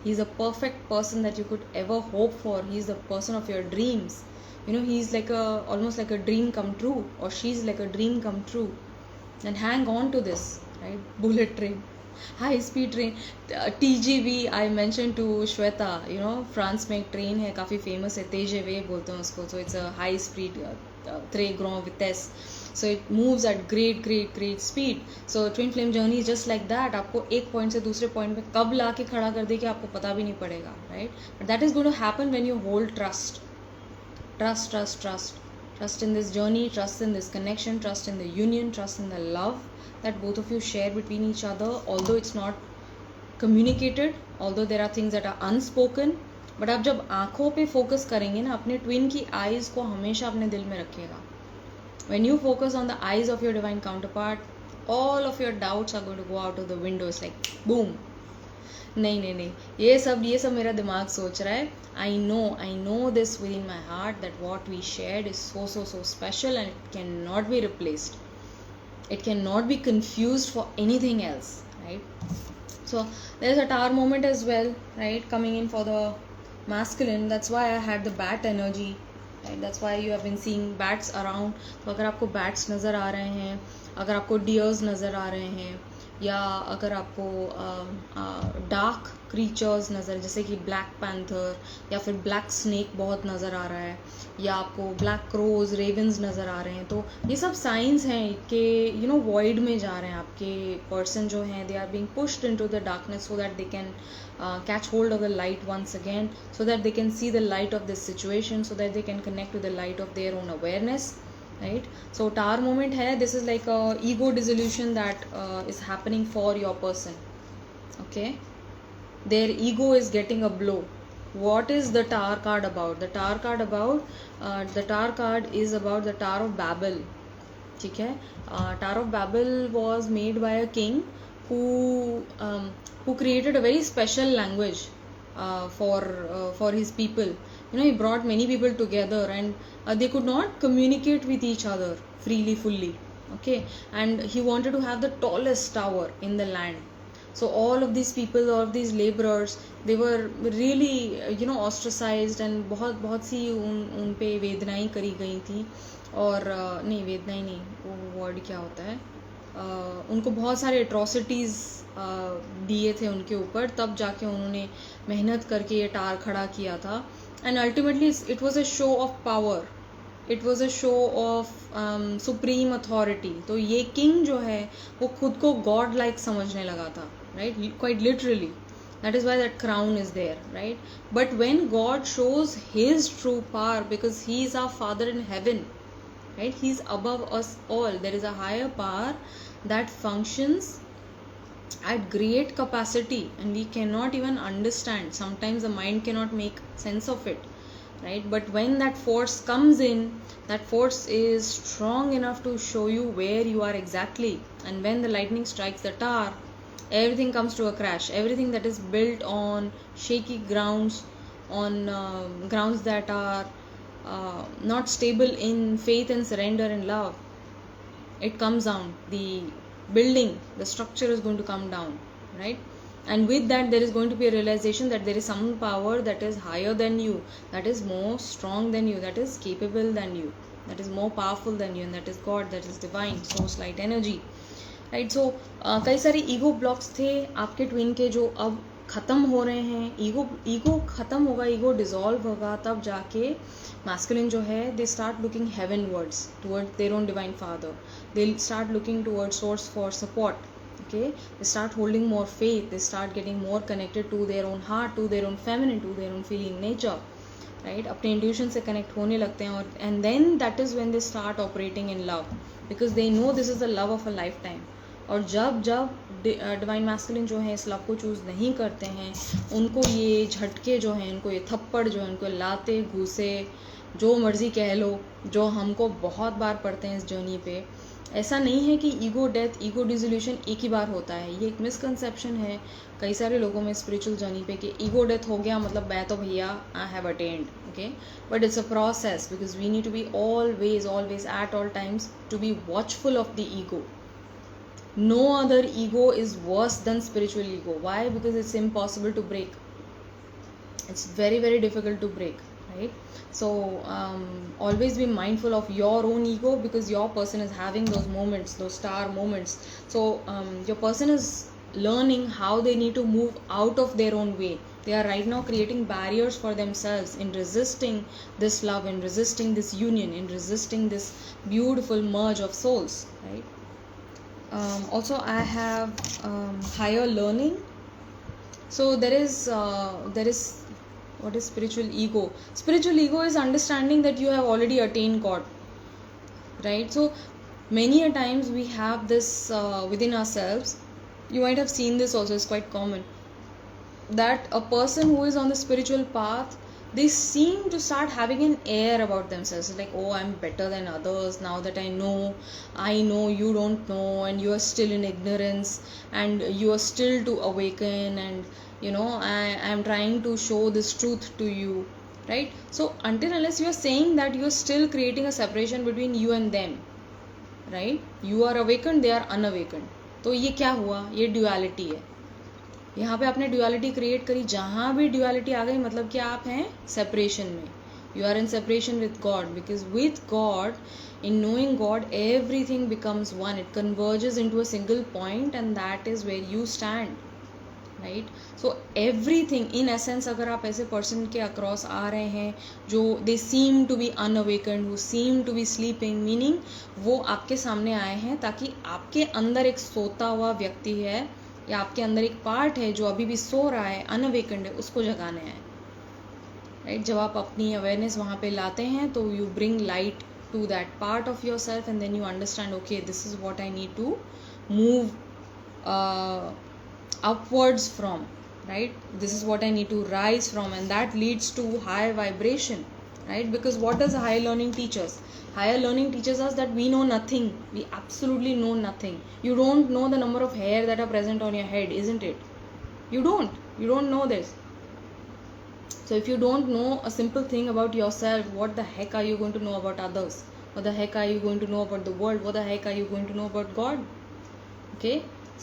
he's a perfect person that you could ever hope for, he's the person of your dreams, he's like almost like a dream come true, or she's like a dream come true, then hang on to this, right? Bullet train, high speed train, TGV I mentioned to Shweta, France में एक train है काफ़ी famous है, TGV बोलते हैं उसको. So it's a high speed très grand vitesse, so it moves at great speed. So twin flame journey is just like that. आपको एक पॉइंट से दूसरे पॉइंट पे कब ला के खड़ा कर दे कि आपको पता भी नहीं पड़ेगा, right? But that is going to happen when you hold trust in this journey, trust in this connection, trust in the union, trust in the love that both of you share between each other. Although it's not communicated, although there are things that are unspoken, but आप जब आंखों पे focus करेंगे ना, अपने twin की eyes को हमेशा अपने दिल में रखिएगा. When you focus on the eyes of your divine counterpart, all of your doubts are going to go out of the window. It's like boom. नहीं नहीं नहीं, ये सब मेरा दिमाग सोच रहा है. I know this within my heart that what we shared is so special and it cannot be replaced. It cannot be confused for anything else, right? So there's a tower moment as well, right, coming in for the masculine. That's why I had the bat energy, right? That's why you have been seeing bats around. तो अगर आपको bats नज़र आ रहे हैं, अगर आपको deers नज़र आ रहे हैं, या अगर आपको डार्क क्रीचर्स नज़र, जैसे कि ब्लैक पैंथर या फिर ब्लैक स्नेक बहुत नज़र आ रहा है, या आपको ब्लैक क्रोज रेवन्स नज़र आ रहे हैं, तो ये सब साइंस हैं कि वॉइड में जा रहे हैं आपके पर्सन जो हैं. They are being pushed into the darkness so that they can catch hold of the light once again, so that they can see the light of this situation, so that they can connect to the light of their own awareness, right? So tower moment hai, this is like a ego dissolution that is happening for your person. Okay, their ego is getting a blow. What is the tower card about? The tower card is about the Tower of Babel. ठीक है, Tower of Babel was made by a king who created a very special language for his people. He brought many people together, and they could not communicate with each other fully. Okay, and he wanted to have the tallest tower in the land. So all of these people, all of these laborers, they were really ostracized, and बहुत सी उन पे वेदनाएं करी गई थी. और नहीं, वेदनाएं नहीं, वो वर्ड क्या होता है, उनको बहुत सारे एट्रोसिटीज़ दिए थे उनके ऊपर, तब जाके उन्होंने मेहनत करके ये टार खड़ा किया था. And ultimately it was a show off power, it was a show off supreme authority. तो ये किंग जो है वो खुद को गॉड लाइक समझने लगा था, right, quite literally. That is why that crown is there, right? But when God shows his true power, because he is our Father in heaven, right, he is above us all, there is a higher power that functions at great capacity, and we cannot even understand. Sometimes the mind cannot make sense of it, right? But when that force comes in, that force is strong enough to show you where you are exactly. And when the lightning strikes the tower, everything comes to a crash. Everything that is built on shaky grounds, on grounds that are not stable in faith and surrender and love, it comes down. The building, the structure is going to come down, right? And with that, there is going to be a realization that there is some power that is higher than you, that is more strong than you, that is capable than you, that is more powerful than you, and that is God, that is divine source light energy, right. So कई सारे ego blocks थे आपके twin के जो अब ख़त्म हो रहे हैं. ईगो ख़त्म होगा, ईगो डिज़ोल्व होगा, तब जाके मैस्कुलिन जो है they start looking heavenwards towards their own divine father. They start looking towards source for support. Okay, they start holding more faith, they start getting more connected to their own heart, to their own feminine, to their own feeling nature, right? अपने intuition से connect होने लगते हैं, और and then that is when they start operating in love, because they know this is the love of a lifetime. और जब divine masculine जो है इस लव को चूज़ नहीं करते हैं, उनको ये झटके जो हैं, उनको ये थप्पड़ जो है, उनको लाते घूसे जो मर्ज़ी कह लो, जो हमको बहुत बार पढ़ते हैं इस जर्नी पे. ऐसा नहीं है कि ईगो डेथ, ईगो डिसोल्यूशन एक ही बार होता है. ये एक मिसकंसेप्शन है कई सारे लोगों में स्पिरिचुअल जर्नी पे कि ईगो डेथ हो गया मतलब मैं तो भैया I have attend. Okay, but it's a process, because we need to be always at all times to be watchful of the ego. No other ego is worse than spiritual ego. Why? Because it's impossible to break. It's very difficult to break, right? So always be mindful of your own ego, because your person is having those moments, those star moments. So your person is learning how they need to move out of their own way. They are right now creating barriers for themselves in resisting this love, in resisting this union, in resisting this beautiful merge of souls, right? Also I have higher learning. So there is what is spiritual ego? Spiritual ego is understanding that you have already attained God, right? So many a times we have this within ourselves. You might have seen this also, it's quite common. that a person who is on the spiritual path, they seem to start having an air about themselves, like, oh, I'm better than others now that I know you don't know, and you are still in ignorance, and you are still to awaken, and I'm trying to show this truth to you, right? So until unless you are saying that, you are still creating a separation between you and them, right? You are awakened, they are unawakened. तो ये क्या हुआ? ये duality है. यहाँ पे आपने duality create करी. जहाँ भी ड्यूअलिटी आ गई मतलब कि आप हैं सेपरेशन में. You are in separation with God, because with God, in knowing God, everything becomes one. It converges into a single point, and that is where you stand, right? So everything in essence, अगर आप ऐसे person के across आ रहे हैं जो they seem to be unawakened, who seem to be sleeping, meaning वो आपके सामने आए हैं ताकि आपके अंदर एक सोता हुआ व्यक्ति है, या आपके अंदर एक पार्ट है जो अभी भी सो रहा है, अनअवेकेंड है, उसको जगाने आए, राइट? जब आप अपनी अवेयरनेस वहाँ पे लाते हैं तो you bring light to that part of yourself, and then you understand, okay, this is what I need to move upwards from, right? This is what I need to rise from, and that leads to high vibration, right? Because what does higher learning teach us? Higher learning teaches us that we know nothing. We absolutely know nothing. You don't know the number of hair that are present on your head, isn't it? You don't know this. So if you don't know a simple thing about yourself, what the heck are you going to know about others? What the heck are you going to know about the world? What the heck are you going to know about God? Okay,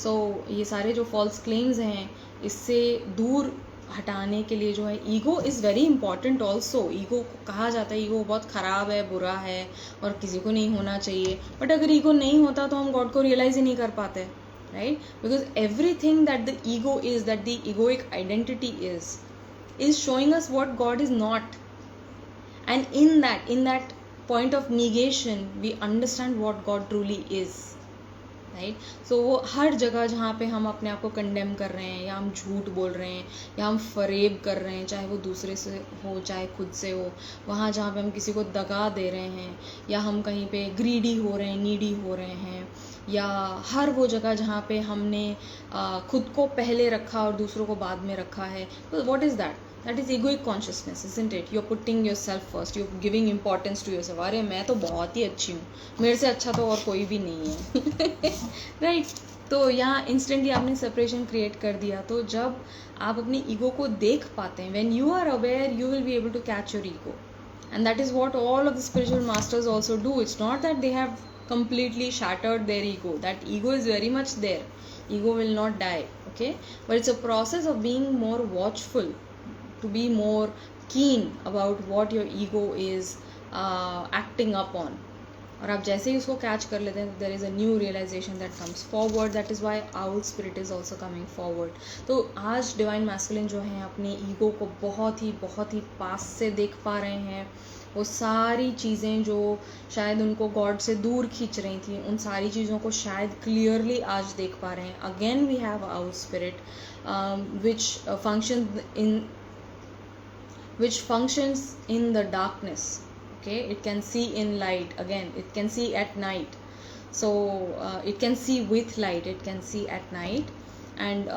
so ये सारे जो false claims हैं, इससे दूर हटाने के लिए जो है, ego is very important also. Ego को कहा जाता है ईगो बहुत ख़राब है, बुरा है, और किसी को नहीं होना चाहिए. बट अगर ईगो नहीं होता तो हम गॉड को रियलाइज ही नहीं कर पाते, right? Because everything that the ego is, that the egoic identity is showing us what God is not, and in that point of negation we understand what God truly is, right? So वो हर जगह जहाँ पे हम अपने आप को condemn कर रहे हैं, या हम झूठ बोल रहे हैं, या हम फरेब कर रहे हैं, चाहे वो दूसरे से हो चाहे खुद से हो, वहाँ जहाँ पे हम किसी को दगा दे रहे हैं, या हम कहीं पे ग्रीडी हो रहे हैं, नीडी हो रहे हैं, या हर वो जगह जहाँ पे हमने खुद को पहले रखा और दूसरों को बाद में रखा है, तो what is that? That is egoic consciousness, isn't it? You're putting yourself first. You're giving importance to yourself. अरे मैं तो बहुत ही अच्छी हूँ, मेरे से अच्छा तो और कोई भी नहीं है, राइट? तो यहाँ इंस्टेंटली आपने सेपरेशन क्रिएट कर दिया. तो जब आप अपनी ईगो को देख पाते हैं, when you are aware, you will be able to catch your ego, and that is what all of the spiritual masters also do. It's not that they have completely shattered their ego. That ego is very much there. Ego will not die, okay? But it's a process of being more watchful, to be more keen about what your ego is acting up on. और आप जैसे ही उसको catch कर लेते हैं, there is a new realization that comes forward. That is why owl spirit is also coming forward. तो आज divine masculine जो हैं अपने ईगो को बहुत ही पास से देख पा रहे हैं. वो सारी चीज़ें जो शायद उनको गॉड से दूर खींच रही थी, उन सारी चीज़ों को शायद क्लियरली आज देख पा रहे हैं. Again we have our spirit which functions in the darkness. Okay, it can see in light. Again, it can see at night. So it can see with light, it can see at night, and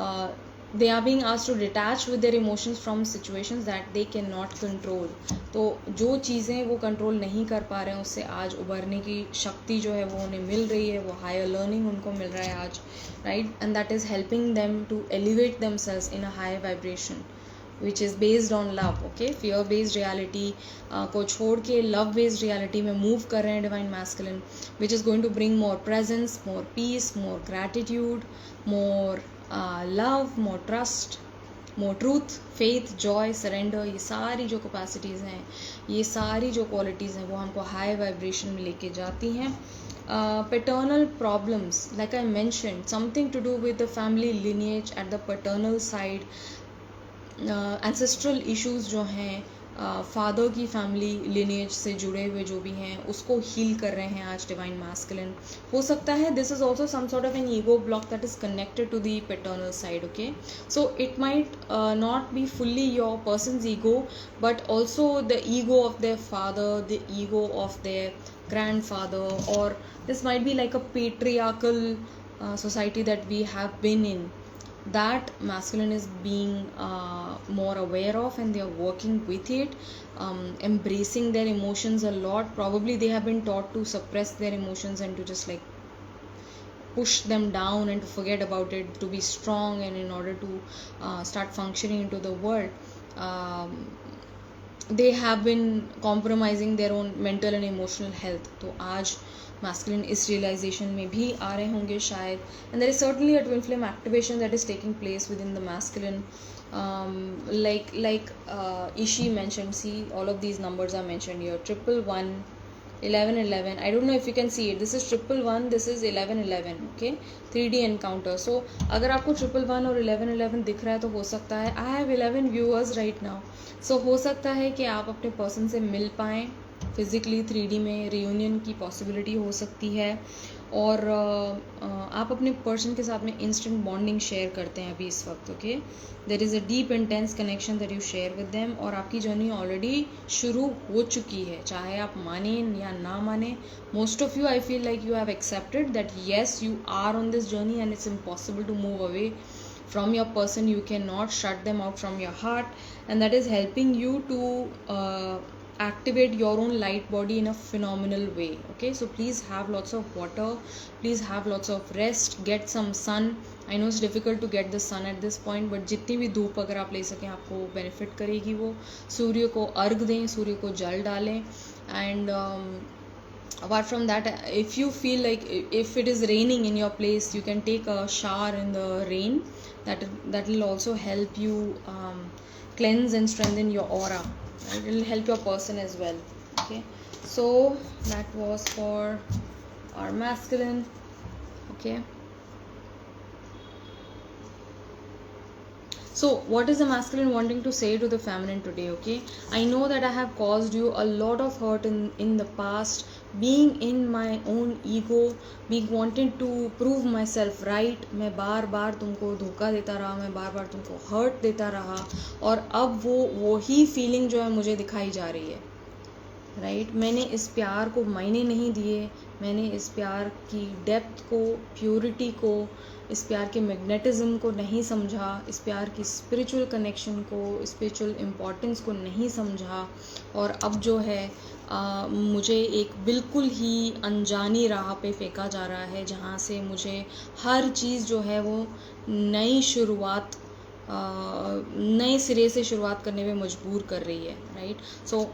they are being asked to detach with their emotions from situations that they cannot control. तो जो चीज़ें वो control नहीं कर पा रहे हैं, उससे आज उभरने की शक्ति जो है वो उन्हें मिल रही है. वो हायर लर्निंग उनको मिल रहा है आज, right? And that is helping them to elevate themselves in a higher vibration which is based on love. Okay, fear based reality को छोड़ के love based reality में move कर रहे हैं divine masculine, which is going to bring more presence, more peace, more gratitude, more love, more trust, more truth, faith, joy, surrender. ये सारी जो capacities हैं, ये सारी जो qualities हैं, वो हमको high vibration में लेके जाती हैं. Paternal problems, like I mentioned, something to do with the family lineage at the paternal side. Ancestral issues जो हैं फादर की फैमिली लिनेज से जुड़े हुए जो भी हैं, उसको हील कर रहे हैं आज डिवाइन मैस्कुलिन. हो सकता है this is also some sort of an ego block that is connected to the paternal side. Okay, so it might not be fully your person's ego, but also the ego of their father, the ego of their grandfather, or this might be like a patriarchal society that we have been in. that masculine is being more aware of, and they are working with it, embracing their emotions a lot. Probably they have been taught to suppress their emotions and to just like push them down and to forget about it, to be strong, and in order to start functioning into the world, they have been compromising their own mental and emotional health. तो आज masculine इस realization में भी आ रहे होंगे शायद, and there is certainly a twin flame activation that is taking place within the masculine. Like Ishi mentioned, see, all of these numbers are mentioned here: 111, 1111. I don't know if you can see it. This is 111, this is 1111. Okay, 3D encounter. So अगर आपको 111 और 1111 दिख रहा है तो हो सकता है, I have 11 viewers right now. So हो सकता है कि आप अपने पर्सन से मिल पाएँ फिज़िकली 3D में, रियूनियन की पॉसिबिलिटी हो सकती है, और आप अपने पर्सन के साथ में इंस्टेंट बॉन्डिंग शेयर करते हैं अभी इस वक्त. Okay, there is a deep intense connection that you share with them, और आपकी जर्नी ऑलरेडी शुरू हो चुकी है, चाहे आप माने या ना माने. Most of you, I feel like you have accepted that yes, you are on this journey and it's impossible to move away from your person. You cannot shut them out from your heart, and that is helping you to activate your own light body in a phenomenal way. Okay, so please have lots of water, please have lots of rest, get some sun. I know it's difficult to get the sun at this point, but जितनी भी धूप अगर आप ले सकें आपको benefit करेगी वो. सूर्य को अर्घ दें, सूर्य को जल डालें, and apart from that, if you feel like if it is raining in your place, you can take a shower in the rain. That will also help you cleanse and strengthen your aura. It will help your person as well. Okay, so that was for our masculine. Okay, so what is the masculine wanting to say to the feminine today? Okay, I know that I have caused you a lot of hurt in the past, being in my own ego, being wanting to prove myself right. मैं बार बार तुमको धोखा देता रहा, मैं बार बार तुमको hurt देता रहा, और अब वो ही फीलिंग जो है मुझे दिखाई जा रही है. राइट, मैंने इस प्यार को मायने नहीं दिए, मैंने इस प्यार की डेप्थ को, प्योरिटी को, इस प्यार के मैग्नेटिज्म को नहीं समझा, इस प्यार की स्पिरिचुअल कनेक्शन को, स्पिरिचुअल इम्पोर्टेंस को नहीं समझा, और अब जो है मुझे एक बिल्कुल ही अनजानी राह पे फेंका जा रहा है, जहाँ से मुझे हर चीज़ जो है वो नई शुरुआत, नए सिरे से शुरुआत करने में मजबूर कर रही है. राइट, सो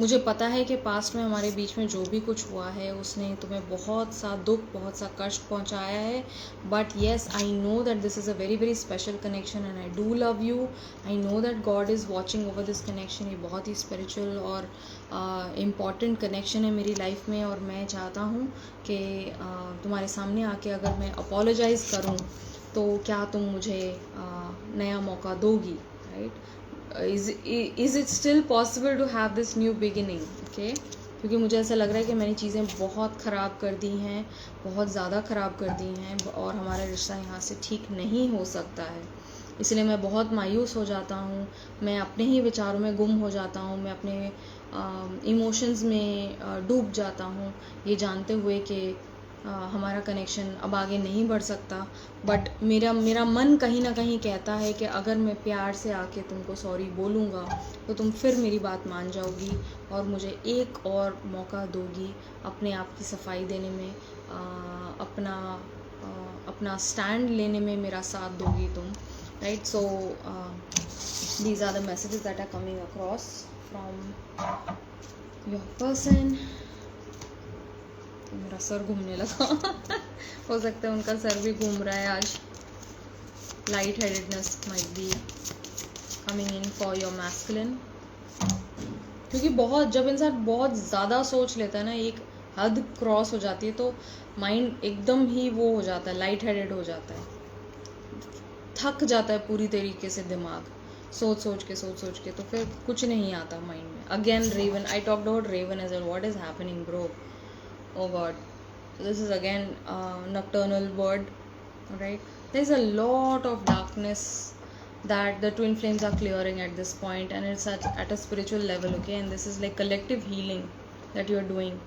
मुझे पता है कि पास्ट में हमारे बीच में जो भी कुछ हुआ है उसने तुम्हें बहुत सा दुख, बहुत सा कष्ट पहुंचाया है, but yes, I know that this is a very very special connection and I do love you. I no that God is watching over this connection. ये बहुत ही स्पिरिचुअल और इम्पॉर्टेंट कनेक्शन है मेरी लाइफ में, और मैं चाहता हूँ कि तुम्हारे सामने आके अगर मैं अपोलोजाइज़ करूँ तो क्या तुम मुझे नया मौका दोगी. Right, is it still possible to have this new beginning? Okay, क्योंकि मुझे ऐसा लग रहा है कि मैंने चीज़ें बहुत ख़राब कर दी हैं, बहुत ज़्यादा ख़राब कर दी हैं, और हमारा रिश्ता यहाँ से ठीक नहीं हो सकता है. इसलिए मैं बहुत मायूस हो जाता हूँ, मैं अपने ही विचारों में गुम हो जाता हूँ, मैं अपने इमोशंस में डूब जाता हूँ, ये जानते हुए कि हमारा कनेक्शन अब आगे नहीं बढ़ सकता. बट मेरा मन कहीं ना कहीं कहता है कि अगर मैं प्यार से आके तुमको सॉरी बोलूँगा तो तुम फिर मेरी बात मान जाओगी और मुझे एक और मौका दोगी अपने आप की सफाई देने में, अपना स्टैंड लेने में मेरा साथ दोगी तुम. Right, so these are the messages that are coming across from your person. मेरा सर घूमने लगा हो सकता है उनका सर भी घूम रहा है आज. Light headedness might be coming in for your masculine, क्योंकि जब इंसान बहुत ज़्यादा सोच लेता है ना, एक हद क्रॉस हो जाती है तो माइंड एकदम ही वो हो जाता है, लाइट हेडेड हो जाता है, थक जाता है पूरी तरीके से दिमाग, सोच सोच के तो फिर कुछ नहीं आता माइंड में. Again Raven, I talked about Raven as well. What is happening bro? Oh God, so this is again nocturnal bird, right? There's a lot of darkness that the twin flames are clearing at this point, and it's at a spiritual level, okay? And this is like collective healing that you are doing,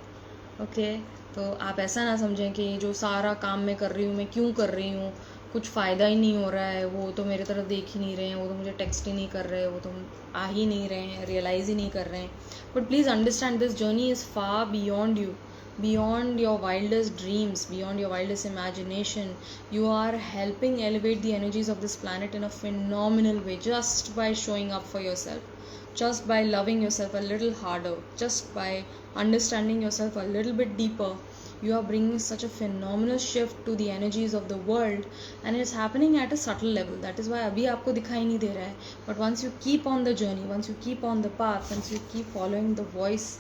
okay? तो आप ऐसा ना समझें कि जो सारा काम मैं कर रही हूँ, मैं क्यों कर रही हूँ, कुछ फ़ायदा ही नहीं हो रहा है, वो तो मेरे तरफ देख ही नहीं रहे हैं, वो तो मुझे टेक्स्ट ही नहीं कर रहे, वो तो आ ही नहीं रहे हैं, रियलाइज़ ही नहीं कर रहे हैं. But please understand this journey is far beyond you, beyond your wildest dreams, beyond your wildest imagination. You are helping elevate the energies of this planet in a phenomenal way just by showing up for yourself, just by loving yourself a little harder, just by understanding yourself a little bit deeper. You are bringing such a phenomenal shift to the energies of the world, and it's happening at a subtle level. That is why abhi aapko dikhai nahi de raha hai, but once you keep on the journey, once you keep on the path, once you keep following the voice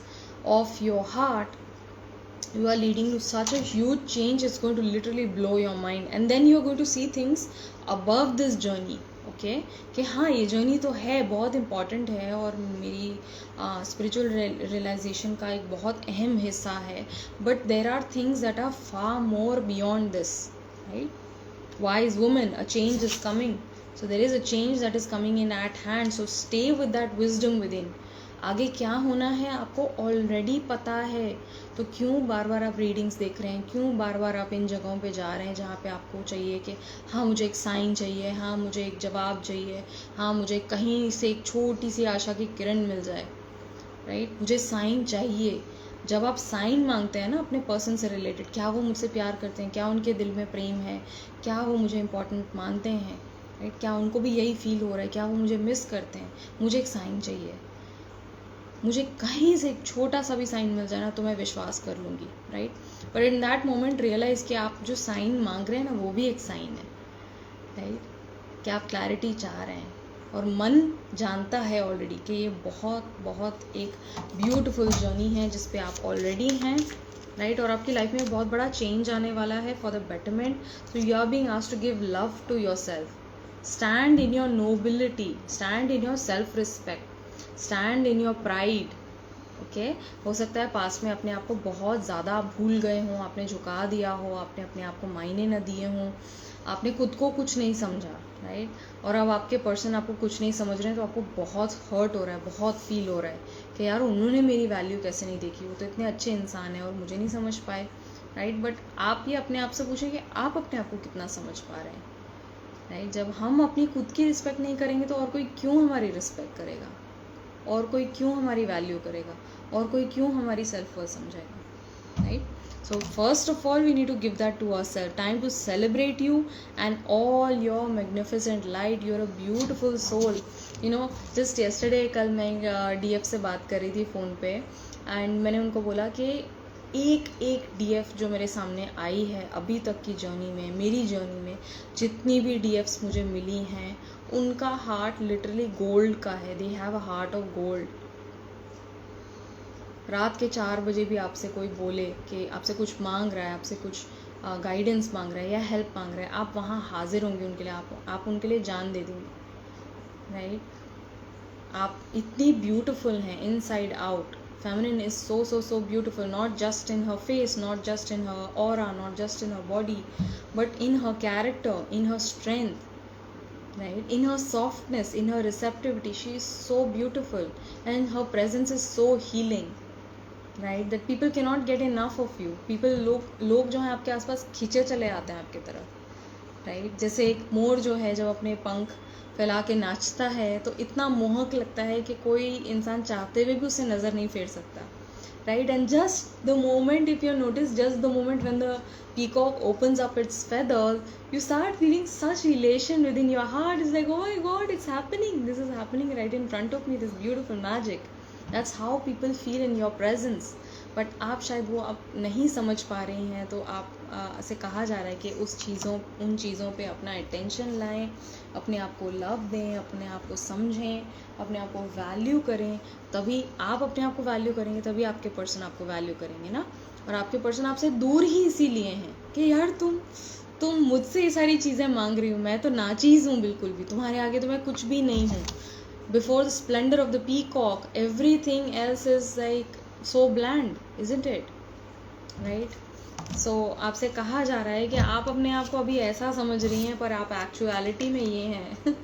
of your heart, you are leading to such a huge change. It's going to literally blow your mind, and then you are going to see things above this journey. Okay कि हाँ ये journey तो है, बहुत important है और मेरी spiritual realisation का एक बहुत अहम हिस्सा है, but there are things that are far more beyond this, right. Wise woman, a change is coming, so there is a change that is coming in at hand. So stay with that wisdom within. आगे क्या होना है आपको already पता है, तो क्यों बार बार आप रीडिंग्स देख रहे हैं, क्यों बार बार आप इन जगहों पे जा रहे हैं जहाँ पे आपको चाहिए कि हाँ मुझे एक साइन चाहिए, हाँ मुझे एक जवाब चाहिए, हाँ मुझे कहीं से एक छोटी सी आशा की किरण मिल जाए, राइट. मुझे साइन चाहिए. जब आप साइन मांगते हैं ना अपने पर्सन से रिलेटेड, क्या वो मुझसे प्यार करते हैं, क्या उनके दिल में प्रेम है, क्या वो मुझे इम्पोर्टेंट मानते हैं, राइट, क्या उनको भी यही फील हो रहा है, क्या वो मुझे मिस करते हैं, मुझे एक साइन चाहिए. मुझे कहीं से एक छोटा सा भी साइन मिल जाए ना तो मैं विश्वास कर लूँगी, राइट. पर इन दैट मोमेंट रियलाइज़ कि आप जो साइन मांग रहे हैं ना वो भी एक साइन है, राइट. कि आप क्लैरिटी चाह रहे हैं और मन जानता है ऑलरेडी कि ये बहुत बहुत एक ब्यूटीफुल जर्नी है जिस पे आप ऑलरेडी हैं, राइट. और आपकी लाइफ में बहुत बड़ा चेंज आने वाला है for the betterment. So you are being asked to give love to yourself. Stand in your nobility, stand in your self respect, stand in your pride. Okay, हो सकता है पास में अपने आप को बहुत ज़्यादा भूल गए हों, आपने झुका दिया हो, आपने अपने आप को मायने न दिए हों, आपने खुद को कुछ नहीं समझा, राइट. और अब आपके पर्सन आपको कुछ नहीं समझ रहे हैं तो आपको बहुत हर्ट हो रहा है, बहुत फील हो रहा है कि यार उन्होंने मेरी वैल्यू कैसे नहीं देखी, वो तो इतने अच्छे इंसान हैं और मुझे नहीं समझ पाए, राइट. बट आप ये अपने आप से पूछें कि आप अपने आप को कितना समझ पा रहे हैं, राइट. जब हम अपनी खुद की रिस्पेक्ट नहीं करेंगे तो और कोई क्यों हमारी रिस्पेक्ट करेगा, और कोई क्यों हमारी वैल्यू करेगा, और कोई क्यों हमारी सेल्फ वर्थ समझेगा, right. So first of all we need to give that to ourselves. Time to celebrate you and all your magnificent light. You are a beautiful soul. You know, just yesterday, कल मैं DF से बात कर रही थी phone पे, and मैंने उनको बोला कि एक एक डीएफ जो मेरे सामने आई है अभी तक की जर्नी में, मेरी जर्नी में जितनी भी डीएफ्स मुझे मिली हैं, उनका हार्ट लिटरली गोल्ड का है. They have a heart of gold. रात के 4 बजे भी आपसे कोई बोले कि आपसे कुछ मांग रहा है, आपसे कुछ गाइडेंस मांग रहा है या हेल्प मांग रहा है, आप वहाँ हाजिर होंगे उनके लिए, आप उनके लिए जान दे देंगे, राइट. आप इतनी ब्यूटीफुल हैं inside out. Feminine is so beautiful, not just in her face, not just in her aura, not just in her body, but in her character, in her strength, right, in her softness, in her receptivity. She is so beautiful and her presence is so healing, right, that people cannot get enough of you. People, लोग जो हैं आपके आसपास खींचे चले आते हैं आपकी तरफ, राइट. जैसे एक मोर जो है जब अपने पंख फैला के नाचता है तो इतना मोहक लगता है कि कोई इंसान चाहते हुए भी उसे नज़र नहीं फेर सकता, right. And just the moment, if you notice, just the moment when the peacock opens up its feathers, you start feeling such elation within your heart. It's like, oh my god, it's happening, this is happening right in front of me, this beautiful magic. That's how people feel in your presence. But आप शायद वो आप नहीं समझ पा रही हैं, तो आप से कहा जा रहा है कि उन चीज़ों पे अपना अटेंशन लाएं, अपने आप को लव दें, अपने आप को समझें, अपने आप को वैल्यू करें. तभी आप अपने आप को वैल्यू करेंगे, तभी आपके पर्सन आपको वैल्यू करेंगे ना. और आपके पर्सन आपसे दूर ही इसीलिए हैं कि यार तुम मुझसे ये सारी चीज़ें मांग रही हो, मैं तो नाचीज़ हूँ बिल्कुल भी, तुम्हारे आगे तो मैं कुछ भी नहीं हूँ. Before the splendour of the peacock everything else is like so bland, isn't it, right? So आपसे कहा जा रहा है कि आप अपने आप को अभी ऐसा समझ रही हैं पर आप एक्चुअलिटी में ये हैं,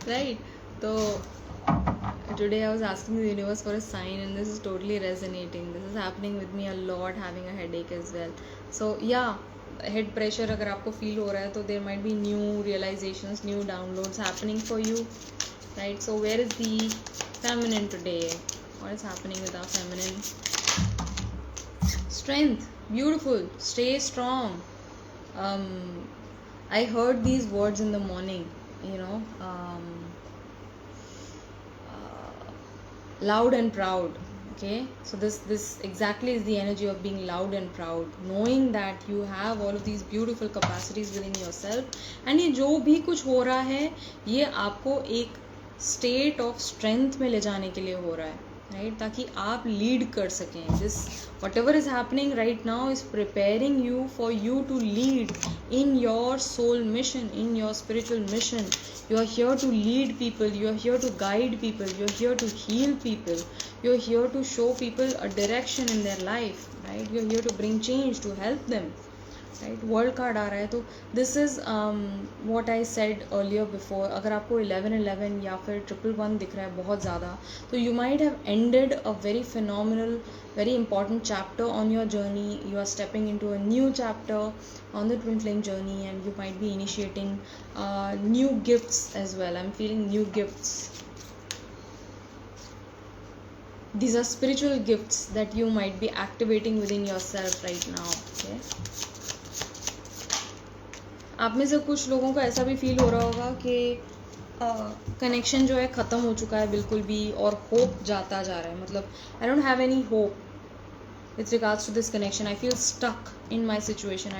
right? तो today I was asking the universe for a sign and this is totally resonating. This is happening with me a lot, having a headache as well. So yeah, head pressure अगर आपको feel हो रहा है तो there might be new realisations, new downloads happening for you, right? So where is the feminine today? What is happening with our feminine? Strength, beautiful, stay strong. I heard these words in the morning, you know, loud and proud. Okay, so this exactly is the energy of being loud and proud, knowing that you have all of these beautiful capacities within yourself, and ये जो भी कुछ हो रहा है ये आपको एक स्टेट ऑफ स्ट्रेंथ में ले जाने के लिए हो रहा है, राइट? ताकि आप लीड कर सकें. This whatever is happening right now is preparing you for you to lead in your soul mission, in your spiritual mission. You are here to lead people, you are here to guide people, you are here to heal people, you are here to show people a direction in their life, right? You are here to bring change, to help them, right? World card आ रहा है, तो this is what I said earlier before. अगर आपको 1111 या फिर 111 दिख रहा है बहुत ज़्यादा, तो you might have ended a very phenomenal, very important chapter on your journey. You are stepping into a new chapter on the twin flame journey, and you might be initiating new gifts as well. I'm feeling new gifts. These are spiritual gifts that you might be activating within yourself right now. Okay, आप में से कुछ लोगों को ऐसा भी feel हो रहा होगा कि कनेक्शन जो है ख़त्म हो चुका है बिल्कुल भी, और होप जाता जा रहा है. मतलब I don't have any hope with regards to this connection. I feel stuck in my situation.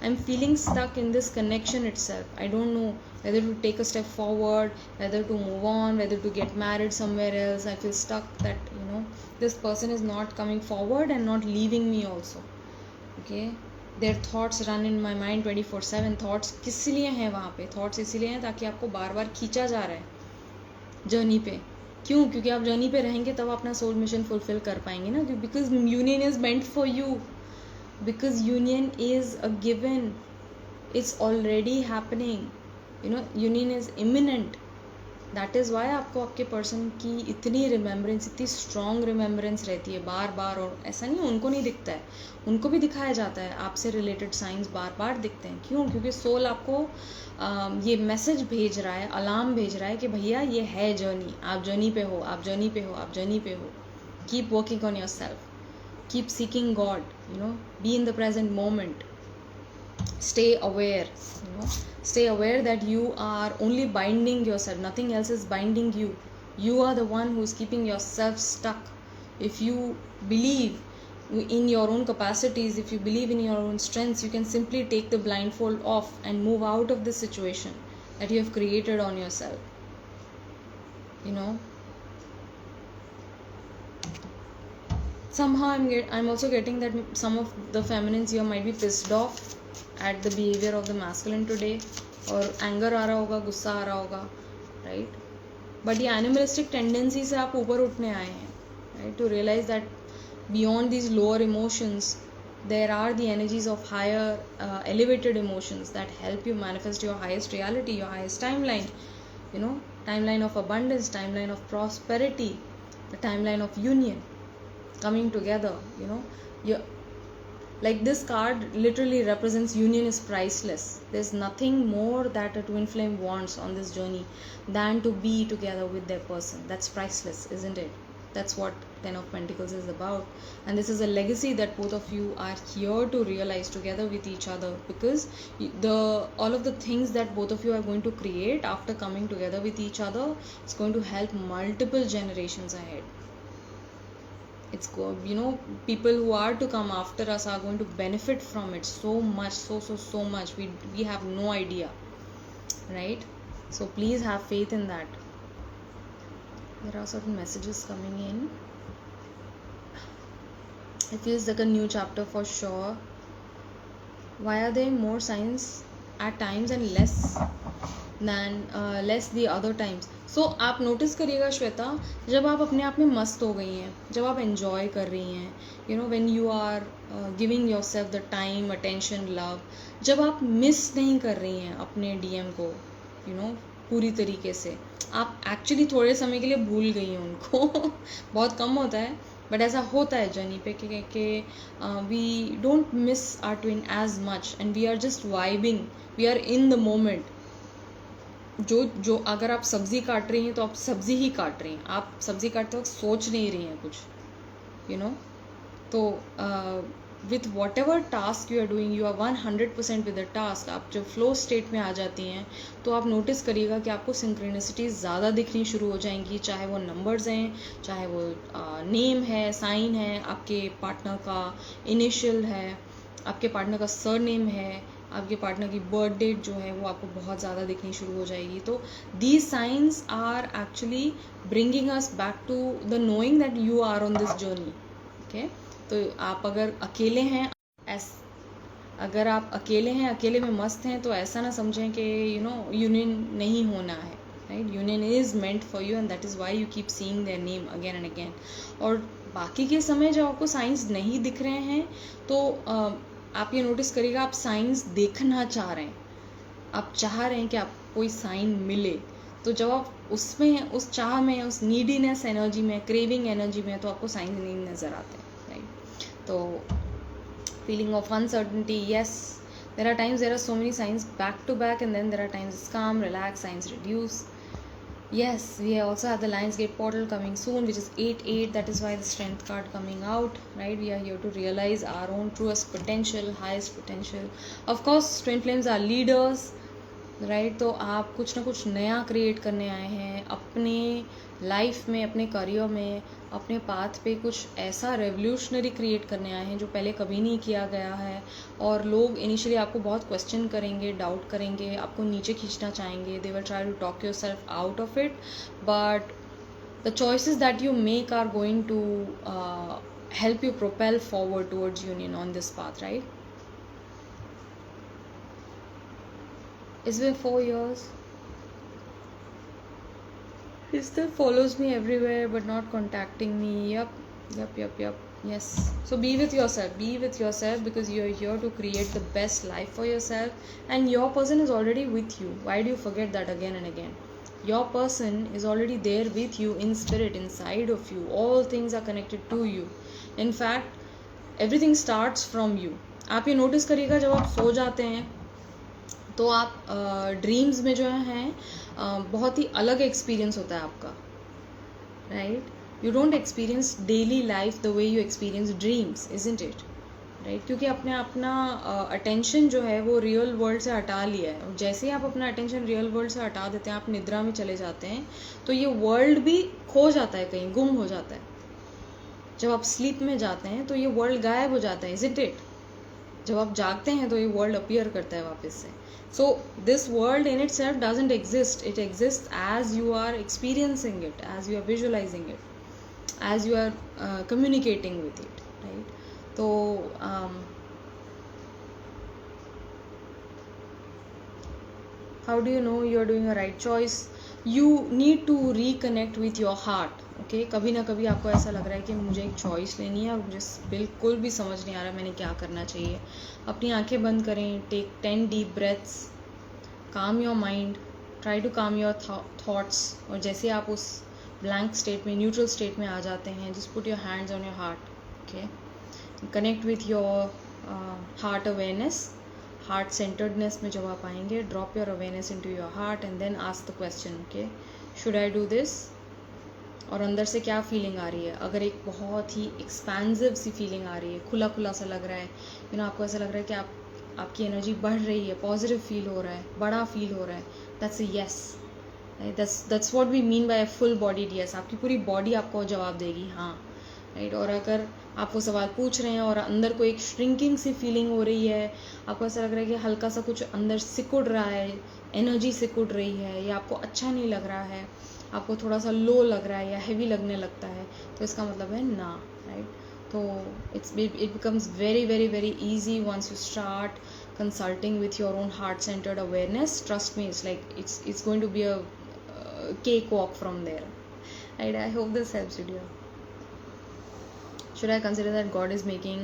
I'm feeling stuck in this connection itself. I don't know whether to take a step forward, whether to move on, whether to get married somewhere else. I feel stuck that, you know, this person is not coming forward and not leaving me also. Okay, their thoughts run in my mind 24/7. thoughts किस लिए हैं वहाँ पे? thoughts इसलिए हैं ताकि आपको बार बार खींचा जा रहा है जर्नी पे. क्यों? क्योंकि आप जर्नी पे रहेंगे तब अपना सोल मिशन फुलफिल कर पाएंगे ना. Because union is meant for you, because union is a given, it's already happening, you know, union is imminent. That is why आपको आपके पर्सन की इतनी रिमेम्बरेंस, इतनी स्ट्रॉन्ग रिमेम्बरेंस रहती है बार बार. और ऐसा नहीं उनको नहीं दिखता है, उनको भी दिखाया जाता है, आपसे रिलेटेड साइंस बार बार दिखते हैं. क्यों? क्योंकि सोल आपको ये मैसेज भेज रहा है, अलार्म भेज रहा है कि भैया ये है जर्नी, आप जर्नी पे हो, आप जर्नी पे हो, आप जर्नी पे हो. Keep working on yourself, keep seeking God, you know, be in the present moment. Stay aware, you know, stay aware that you are only binding yourself, nothing else is binding you. You are the one who is keeping yourself stuck. If you believe in your own capacities, if you believe in your own strengths, you can simply take the blindfold off and move out of this situation that you have created on yourself, you know. Somehow I'm also getting that some of the feminines here might be pissed off at the behavior of the masculine today, और anger आ रहा होगा, गुस्सा आ रहा होगा, right? But ये animalistic tendency से आप ऊपर उठने आए हैं, right? To realise that beyond these lower emotions there are the energies of higher elevated emotions that help you manifest your highest reality, your highest timeline, you know, timeline of abundance, timeline of prosperity, the timeline of union coming together, you know. you Like this card literally represents union is priceless. There's nothing more that a twin flame wants on this journey than to be together with their person. That's priceless, isn't it? That's what Ten of Pentacles is about. And this is a legacy that both of you are here to realize together with each other, because all of the things that both of you are going to create after coming together with each other is going to help multiple generations ahead. It's you know, people who are to come after us are going to benefit from it so much, so much. We have no idea, right? So please have faith in that. There are certain messages coming in. It feels like a new chapter for sure. Why are there more signs at times and less the other times? So आप notice करिएगा श्वेता, जब आप अपने आप में मस्त हो गई हैं, जब आप एंजॉय कर रही हैं, you know, when you are giving yourself the time, attention, love, जब आप मिस नहीं कर रही हैं अपने DM को, यू नो, पूरी तरीके से, आप एक्चुअली थोड़े समय के लिए भूल गई हैं उनको बहुत कम होता है, बट ऐसा होता है जर्नी पे कि we don't miss our twin as much and we are just vibing, we are in the moment. जो अगर आप सब्जी काट रही हैं तो आप सब्जी ही काट रही हैं, आप सब्जी काटते वक्त सोच नहीं रही हैं कुछ, यू नो. तो with whatever task you are doing, you are 100% with the task. आप जब फ्लो स्टेट में आ जाती हैं तो आप नोटिस करिएगा कि आपको सिंक्रोनिसिटीज ज़्यादा दिखनी शुरू हो जाएंगी, चाहे वो नंबर्स हैं, चाहे वो नेम है, साइन है, आपके पार्टनर का इनिशियल है, आपके पार्टनर का सरनेम है, आपके पार्टनर की बर्थ डेट जो है वो आपको बहुत ज़्यादा दिखनी शुरू हो जाएगी. तो these signs are actually bringing us back to the knowing that you are on this journey. Okay, तो आप अगर अकेले हैं, अगर आप अकेले हैं, अकेले में मस्त हैं, तो ऐसा ना समझें कि यूनियन नहीं होना है. Right, union is meant for you and that is why you keep seeing their name again and again. और बाकी के समय जब आपको साइंस नहीं दिख रहे हैं तो आप ये नोटिस करिएगा, आप साइंस देखना चाह रहे हैं, आप चाह रहे हैं कि आप कोई साइन मिले. तो जब आप उसमें, उस चाह में, उस नीडीनेस एनर्जी में, क्रेविंग एनर्जी में, तो आपको साइन नहीं नज़र आते हैं. राइट, तो feeling of uncertainty, yes, there are times there are so many signs back to back, and then there are times it's calm, relax, signs reduce. Yes, we also have the Lionsgate portal coming soon, which is 8/8. That is why the strength card coming out, right? We are here to realize our own truest potential, highest potential. Of course, twin flames are leaders, right. तो आप कुछ ना कुछ नया create करने आए हैं अपने लाइफ में, अपने करियर में, अपने पाथ पे कुछ ऐसा रेवोल्यूशनरी क्रिएट करने आए हैं जो पहले कभी नहीं किया गया है. और लोग इनिशियली आपको बहुत क्वेश्चन करेंगे, डाउट करेंगे, आपको नीचे खींचना चाहेंगे. They will try to talk yourself out of it, but the choices that you make are going to help you propel forward towards union on this path, right? It's been 4 years. He still follows me everywhere but not contacting me. Yep. Yes. So be with yourself. Be with yourself because you're here to create the best life for yourself. And your person is already with you. Why do you forget that again and again? Your person is already there with you in spirit, inside of you. All things are connected to you. In fact, everything starts from you. आप ये notice करिएगा, जब आप सो जाते हैं तो आप dreams में जो हैं बहुत ही अलग एक्सपीरियंस होता है आपका. Right, you don't experience daily life the way you experience dreams, isn't it? Right, क्योंकि आपने अपना अटेंशन जो है वो रियल वर्ल्ड से हटा लिया है. जैसे ही आप अपना अटेंशन रियल वर्ल्ड से हटा देते हैं, आप निद्रा में चले जाते हैं, तो ये वर्ल्ड भी खो जाता है, कहीं गुम हो जाता है. जब आप स्लीप में जाते हैं तो ये वर्ल्ड गायब हो जाता है, इजंट इट? जब आप जागते हैं तो ये वर्ल्ड अपीयर करता है वापस से. So this world in itself doesn't exist. It exist as you are experiencing it, as you are visualising it, as you are communicating with it. Right, तो how do you know you are doing a right choice? You need to reconnect with your heart. Okay, कभी ना कभी आपको ऐसा लग रहा है कि मुझे एक चॉइस लेनी है और मुझे बिल्कुल भी समझ नहीं आ रहा मैंने क्या करना चाहिए. अपनी आंखें बंद करें, take 10 deep breaths, calm your mind, try to calm your thoughts. और जैसे आप उस ब्लैंक स्टेट में, न्यूट्रल स्टेट में आ जाते हैं, just put your hands on your heart. Okay, connect with your heart awareness, heart centredness में जब आप आएंगे, drop your awareness into your heart and then ask the question, okay, should I do this? और अंदर से क्या feeling आ रही है? अगर एक बहुत ही एक्सपेंसिव सी फीलिंग आ रही है, खुला खुला सा लग रहा है, आपको ऐसा लग रहा है कि आपकी एनर्जी बढ़ रही है, पॉजिटिव फील हो रहा है, बड़ा फील हो रहा है, that's a yes. That's what we mean by full bodied yes. आपकी पूरी बॉडी आपको जवाब देगी हाँ. राइट, और अगर आप वो सवाल पूछ रहे हैं और अंदर को एक श्रिंकिंग सी फीलिंग हो रही है, आपको ऐसा लग रहा है कि हल्का सा कुछ अंदर सिकुड़ रहा है, एनर्जी सिकुड़ रही है, या आपको अच्छा नहीं लग रहा है, आपको थोड़ा सा लो लग रहा है या हैवी लगने लगता है, तो इसका मतलब है ना. राइट, तो it becomes very very very easy once you start consulting with your own heart centered awareness. Trust me, it's going to be a cakewalk from there. Right, I hope this helps you, dear. Should I consider that God is making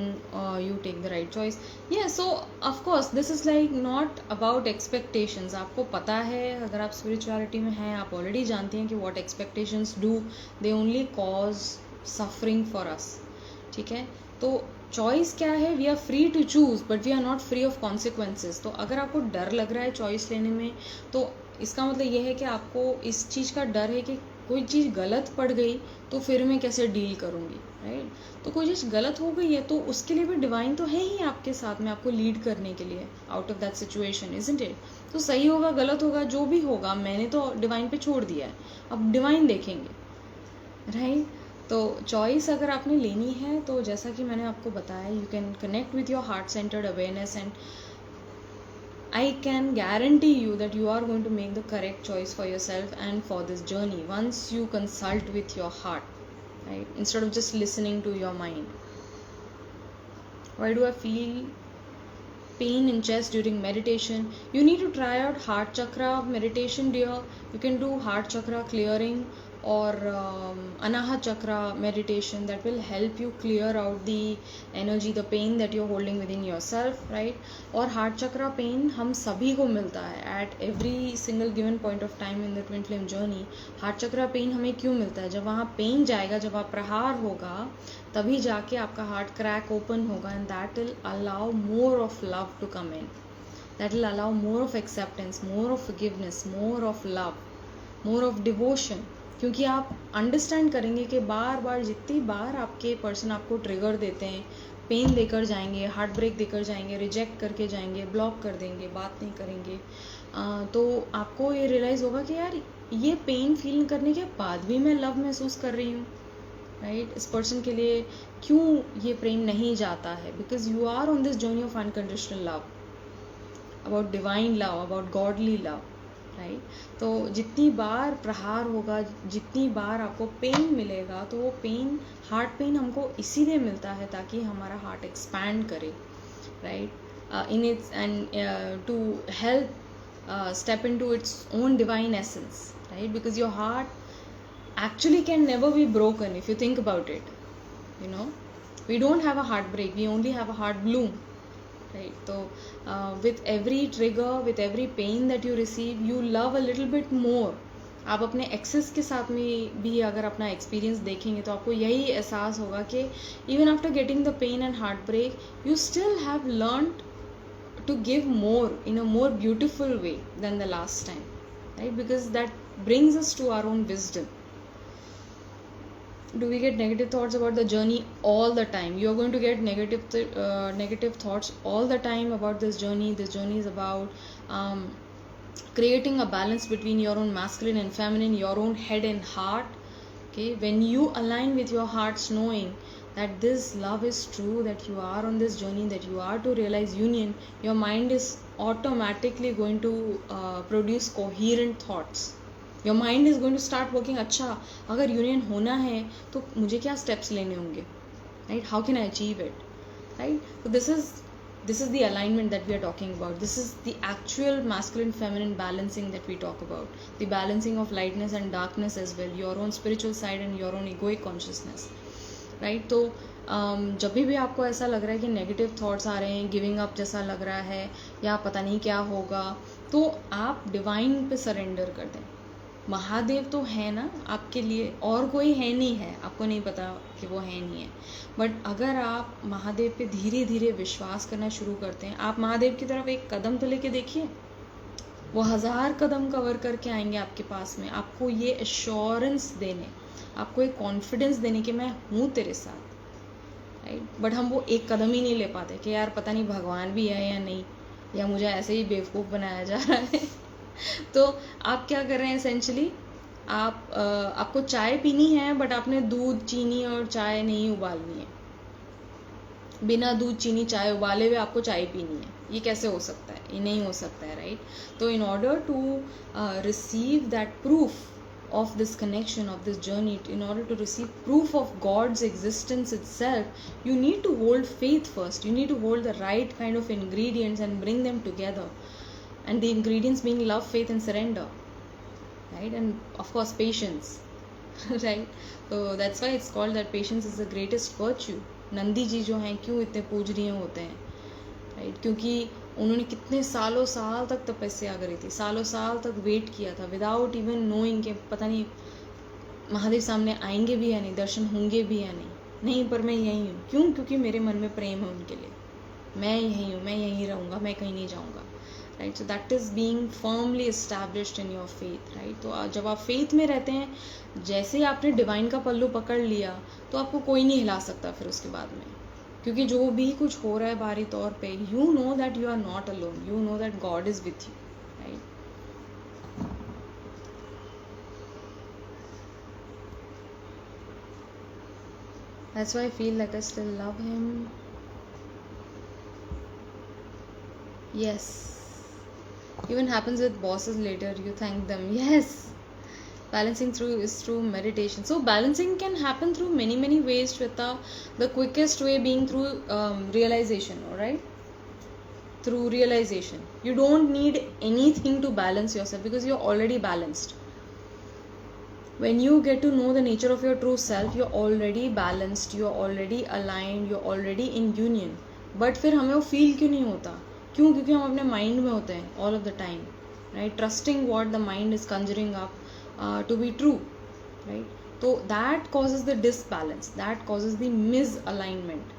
you take the right choice? Yeah, so of course this is like not about expectations. आपको पता है, अगर आप spirituality में हैं, आप already जानती हैं कि what expectations do, they only cause suffering for us, ठीक है। तो चॉइस क्या है, we are free to choose but we are not free of consequences. तो अगर आपको डर लग रहा है चॉइस लेने में, तो इसका मतलब ये है कि आपको इस चीज़ का डर है कि कोई चीज़ गलत पड़ गई तो फिर मैं कैसे डील करूँगी, राइट। तो कोई चीज़ गलत हो गई है तो उसके लिए भी डिवाइन तो है ही आपके साथ में, आपको लीड करने के लिए out of that situation, isn't it. तो सही होगा गलत होगा जो भी होगा, मैंने तो डिवाइन पे छोड़ दिया है, अब डिवाइन देखेंगे, राइट। तो चॉइस अगर आपने लेनी है तो जैसा कि मैंने आपको बताया, you can connect with your heart centred awareness and I can guarantee you that you are going to make the correct choice for yourself and for this journey once you consult with your heart, right? Instead of just listening to your mind. Why do I feel pain in chest during meditation? You need to try out heart chakra meditation, dear. You can do heart chakra clearing or anahat chakra meditation that will help you clear out the energy, the pain that you're holding within yourself, right? और heart chakra pain हम सभी को मिलता है at every single given point of time in the twin flame journey. heart chakra pain हमें क्यों मिलता है? जब वहाँ pain जाएगा, जब आप प्रहार होगा, तभी जाके आपका हार्ट क्रैक ओपन होगा and that will allow more of love to come in, that will allow more of acceptance, more of forgiveness, more of love, more of devotion. क्योंकि आप अंडरस्टैंड करेंगे कि बार बार जितनी बार आपके पर्सन आपको ट्रिगर देते हैं, पेन देकर जाएंगे, हार्ट ब्रेक देकर जाएंगे, रिजेक्ट करके जाएंगे, ब्लॉक कर देंगे, बात नहीं करेंगे, तो आपको ये रियलाइज़ होगा कि यार ये पेन फील करने के बाद भी मैं लव महसूस कर रही हूँ, राइट। इस पर्सन के लिए क्यों ये प्रेम नहीं जाता है? Because you are on this journey of unconditional love, about divine love, about godly love, right. तो जितनी बार प्रहार होगा, जितनी बार आपको पेन मिलेगा, तो वो पेन, हार्ट पेन हमको इसीलिए मिलता है ताकि हमारा हार्ट एक्सपैंड करे, right, in its end to help step into its own divine essence, right. Because your heart actually can never be broken if you think about it, you know. We don't have a heartbreak, we only have a heart bloom, right? So with every trigger, with every pain that you receive, you love a little bit more. आप अपने access के साथ में भी अगर अपना experience देखेंगे तो आपको यही एहसास होगा कि even after getting the pain and heartbreak, you still have learned to give more in a more beautiful way than the last time, right? Because that brings us to our own wisdom. Do we get negative thoughts about the journey? All the time you are going to get negative thoughts all the time about this journey. This journey is about creating a balance between your own masculine and feminine, your own head and heart, okay? When you align with your hearts, knowing that this love is true, that you are on this journey, that you are to realize union, your mind is automatically going to produce coherent thoughts. Your mind is going to start working, अच्छा अगर union होना है तो मुझे क्या steps लेने होंगे, right? How can I achieve it, right? तो this is the alignment that we are talking about. This is the actual masculine feminine balancing that we talk about, the balancing of lightness and darkness as well, your own spiritual side and your own egoic consciousness, right? तो जब भी आपको ऐसा लग रहा है कि negative thoughts आ रहे हैं, गिविंग अप जैसा लग रहा है या पता नहीं क्या होगा, तो आप डिवाइन पे सरेंडर कर दें. महादेव तो है ना आपके लिए, और कोई है नहीं है, आपको नहीं पता कि वो है नहीं है, बट अगर आप महादेव पे धीरे धीरे विश्वास करना शुरू करते हैं, आप महादेव की तरफ एक कदम तो लेके देखिए, वो 1000 कदम कवर करके आएंगे आपके पास में, आपको ये एश्योरेंस देने, आपको एक कॉन्फिडेंस देने कि मैं हूँ तेरे साथ, राइट? बट हम वो एक कदम ही नहीं ले पाते कि यार पता नहीं भगवान भी है या नहीं, या मुझे ऐसे ही बेवकूफ़ बनाया जा रहा है. तो आप क्या कर रहे हैं एसेंशली, आपको चाय पीनी है बट आपने दूध, चीनी और चाय नहीं उबालनी है, बिना दूध, चीनी, चाय उबाले हुए आपको चाय पीनी है. ये कैसे हो सकता है? ये नहीं हो सकता है, राइट? तो in order to receive that proof of this connection, of this journey, in order to receive proof of God's existence itself, you need to hold faith first. You need to hold the right kind of ingredients and bring them together, and the ingredients being love, faith and surrender, right? And of course patience, right? So that's why it's called that patience is the greatest virtue. Nandi ji जो हैं क्यों इतने पूजनीय होते हैं, right? क्योंकि उन्होंने कितने सालों साल तक तपस्या करी थी, सालों साल तक वेट किया था विदाउट इवन नोइंग कि पता नहीं महादेव सामने आएंगे भी या नहीं, दर्शन होंगे भी या नहीं, पर मैं यहीं हूँ। क्यों? क्योंकि मेरे मन में प्रेम है उनके लिए, मैं यहीं हूँ, मैं यहीं रहूँगा, मैं कहीं नहीं जाऊँगा, right. So that is being firmly established in your faith, right. तो जब आप फेथ में रहते हैं, जैसे ही आपने डिवाइन का पल्लू पकड़ लिया तो आपको कोई नहीं हिला सकता फिर उसके बाद में, क्योंकि जो भी कुछ हो रहा है बाहरी तौर पे, you know that you are not alone, you know that God is with you, right. That's why I feel like I still love him. Yes. Even happens with bosses later, you thank them. Yes. Balancing through is through meditation. So balancing can happen through many ways, Shweta. The quickest way being through realization, alright? Through realization. You don't need anything to balance yourself because you're already balanced. When you get to know the nature of your true self, you're already balanced, you're already aligned, you're already in union. But फिर हमें वो feel क्यों नहीं होता? क्यों? क्योंकि हम अपने माइंड में होते हैं all of the time, right? Trusting what the mind is conjuring up to be true, right? तो that causes the disbalance, that causes the misalignment.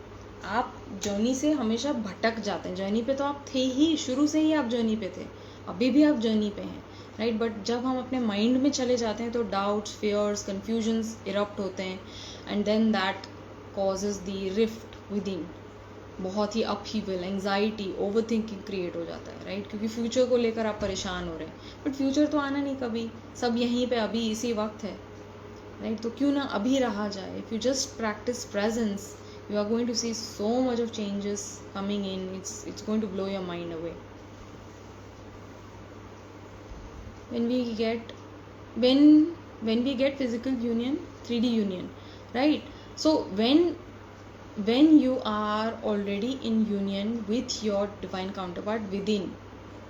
आप जर्नी से हमेशा भटक जाते हैं। जर्नी पे तो आप थे ही, शुरू से ही आप जर्नी पे थे, अभी भी आप जर्नी पे हैं, राइट। बट जब हम अपने माइंड में चले जाते हैं तो डाउट्स, फियर्स, कन्फ्यूजन्स इरप्ट होते हैं, and then that causes the rift within. बहुत ही upheaval, anxiety, overthinking create हो जाता है, राइट। क्योंकि फ्यूचर को लेकर आप परेशान हो रहे हैं, बट फ्यूचर तो आना नहीं कभी, सब यहीं पे अभी इसी वक्त है, राइट। तो क्यों ना अभी रहा जाए। If you just practice presence, you are going to see so much of changes coming in. It's going to blow your mind away. When we get physical union, 3D union, right? So when you are already in union with your divine counterpart within,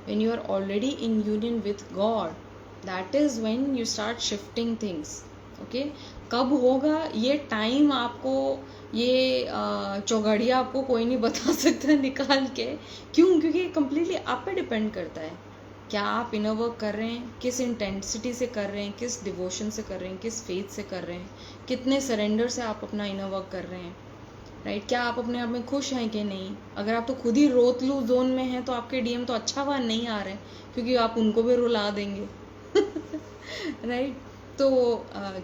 when you are already in union with God, that is when you start shifting things. Okay कब होगा ये time आपको, ये चौघड़िया आपको कोई नहीं बता सकता निकाल के। क्यों? क्योंकि कम्प्लीटली आप पे डिपेंड करता है, क्या आप इनर वर्क कर रहे हैं, किस इंटेंसिटी से कर रहे हैं, किस डिवोशन से कर रहे हैं, किस फेथ से कर रहे हैं, कितने सरेंडर से आप अपना इनर वर्क कर रहे हैं, राइट। क्या आप अपने आप में खुश हैं कि नहीं? अगर आप तो खुद ही रोतलू जोन में हैं तो आपके डीएम तो अच्छा हुआ नहीं आ रहे हैं, क्योंकि आप उनको भी रुला देंगे राइट। तो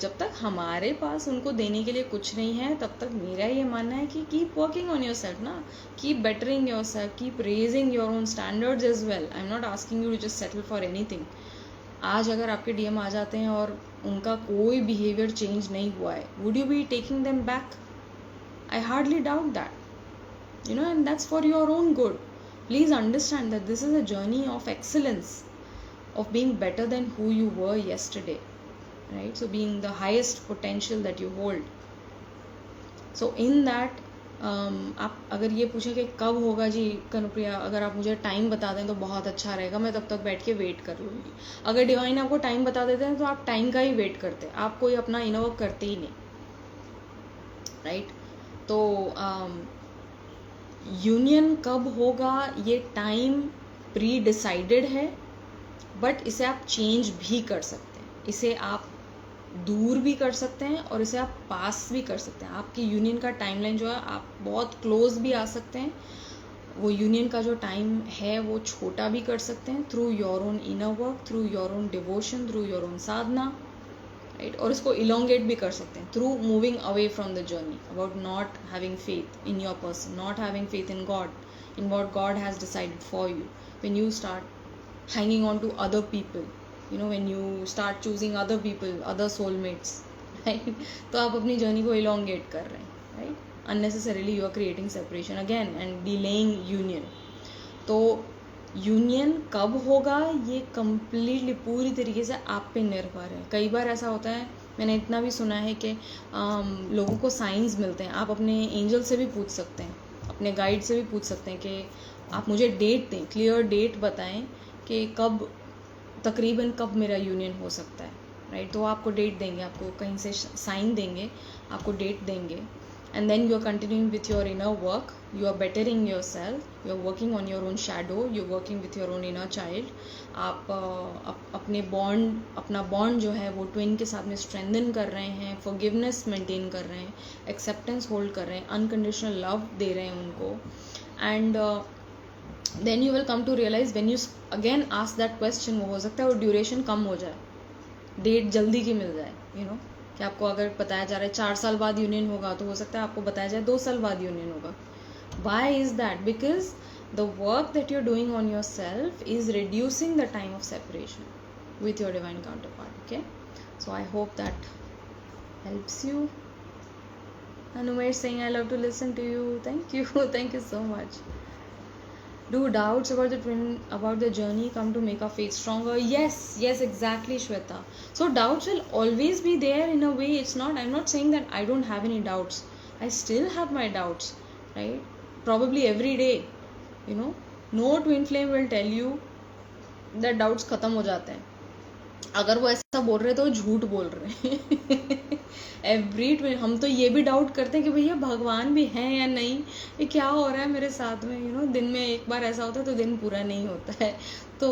जब तक हमारे पास उनको देने के लिए कुछ नहीं है, तब तक मेरा ये मानना है कि keep working on yourself ना, keep bettering yourself, keep raising your own standards as well. I am not asking you to just settle for anything. आज अगर आपके डीएम आ जाते हैं और उनका कोई बिहेवियर चेंज नहीं हुआ है, would you be taking them back? I hardly doubt that, you know, and that's for your own good. Please understand that this is a journey of excellence, of being better than who you were yesterday, right? So being the highest potential that you hold. So in that आप अगर ये पूछें कि कब होगा जी कनुप्रिया, अगर आप मुझे टाइम बता दें तो बहुत अच्छा रहेगा, मैं तब तक बैठ के वेट कर लूँगी। अगर डिवाइन आपको टाइम बता देते हैं तो आप टाइम का ही वेट करते हैं, आप कोई अपना इनर वर्क करते ही नहीं, राइट। तो यूनियन कब होगा ये टाइम प्री डिसाइडेड है, बट इसे आप चेंज भी कर सकते हैं, इसे आप दूर भी कर सकते हैं और इसे आप पास भी कर सकते हैं। आपकी यूनियन का टाइमलाइन जो है, आप बहुत क्लोज भी आ सकते हैं, वो यूनियन का जो टाइम है वो छोटा भी कर सकते हैं through your own inner work, through your own devotion, through your own Sadhana, right. और इसको इलोंगेट भी कर सकते हैं through moving away from the journey, about not having faith in your person, not having faith in God, in what God has decided for you. When you start hanging on to other people, you know, when you start choosing other people, other soulmates, right? तो आप अपनी journey को elongate कर रहे हैं, right? Unnecessarily you are creating separation again and delaying union. तो union कब होगा ये कम्प्लीटली पूरी तरीके से आप पे निर्भर है। कई बार ऐसा होता है, मैंने इतना भी सुना है कि लोगों को साइंस मिलते हैं। आप अपने एंजल से भी पूछ सकते हैं, अपने गाइड से भी पूछ सकते हैं कि आप मुझे डेट दें, क्लियर डेट बताएं कि कब, तकरीबन कब मेरा यूनियन हो सकता है, राइट। तो आपको डेट देंगे, आपको कहीं से साइन देंगे, आपको डेट देंगे, and then you are continuing with your inner work, you are bettering yourself, you are working on your own shadow, you are working with your own inner child. आप अपना bond जो है वो twin के साथ में strengthen कर रहे हैं, फॉरगिवनेस मेंटेन कर रहे हैं, एक्सेप्टेंस होल्ड कर रहे हैं, अनकंडीशनल लव दे रहे हैं उनको. And then you will come to realise when you again ask that question, वो हो सकता है वो ड्यूरेशन कम हो जाए, डेट जल्दी की मिल जाए, यू नो, कि आपको अगर बताया जा रहा है 4 साल बाद यूनियन होगा, तो हो सकता है आपको बताया जाए 2 साल बाद यूनियन होगा. Why is that? Because the work that you are doing on yourself is reducing the time of separation with your divine counterpart. Okay, so I hope that helps you. Anumesh saying I love to listen to you. Thank you. Thank you so much. Do doubts about the twin, about the journey come to make our faith stronger? Yes, exactly, Shweta. So doubts will always be there in a way. It's not, I'm not saying that I don't have any doubts. I still have my doubts, right? Probably every day, you know. No twin flame will tell you that doubts खत्म हो जाते हैं. अगर वो ऐसा बोल रहे तो झूठ बोल रहे हैं. एवरी ट्विन, हम तो ये भी डाउट करते हैं कि भैया भगवान भी हैं या नहीं, ये क्या हो रहा है मेरे साथ में, यू नो. दिन में एक बार ऐसा होता है तो दिन पूरा नहीं होता है. तो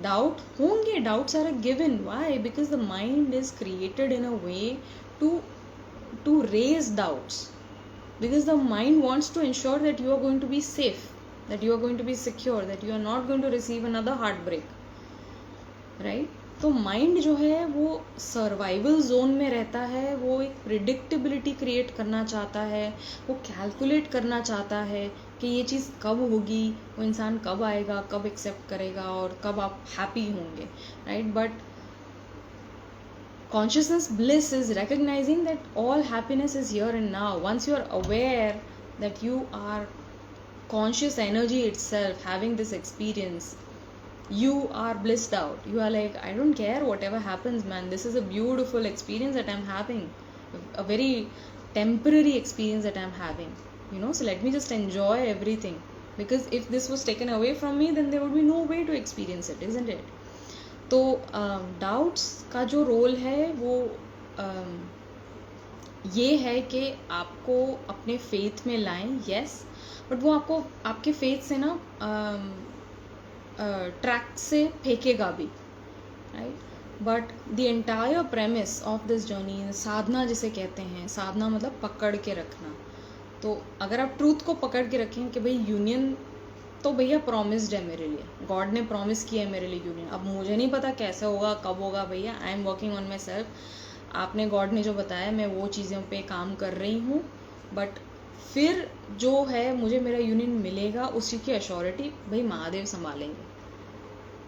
डाउट होंगे, doubts are a given. Why? Because the mind is created in a way to raise doubts, because the mind wants to ensure that you are going to be safe, that you are going to be secure, that you are not going to receive another heartbreak, right. तो mind जो है वो survival zone में रहता है, वो एक predictability create करना चाहता है, वो कैलकुलेट करना चाहता है कि ये चीज़ कब होगी, वो इंसान कब आएगा, कब एक्सेप्ट करेगा और कब आप हैप्पी होंगे, right. But consciousness bliss is recognizing that all happiness is here and now. Once you are aware that you are conscious energy itself having this experience, you are blissed out. You are like, I don't care whatever happens, man, this is a beautiful experience that I'm having, a very temporary experience that I'm having, you know. So let me just enjoy everything, because if this was taken away from me, then there would be no way to experience it, isn't it? तो doubts का जो role है वो ये है कि आपको अपने फेथ में लाएं, यस, बट वो आपको आपके फेथ से ना ट्रैक से फेंकेगा भी, right. But the entire premise of this journey, साधना जिसे कहते हैं, साधना मतलब पकड़ के रखना. तो अगर आप ट्रूथ को पकड़ के रखें कि भाई यूनियन तो भैया प्रॉमिस्ड है मेरे लिए, गॉड ने प्रॉमिस किया है मेरे लिए यूनियन. अब मुझे नहीं पता कैसे होगा, कब होगा, भैया I am working on my self. आपने, गॉड ने जो बताया, मैं वो चीज़ों पे काम कर रही हूँ. बट फिर जो है मुझे मेरा यूनियन मिलेगा, उसी की अश्योरिटी भाई महादेव संभालेंगे.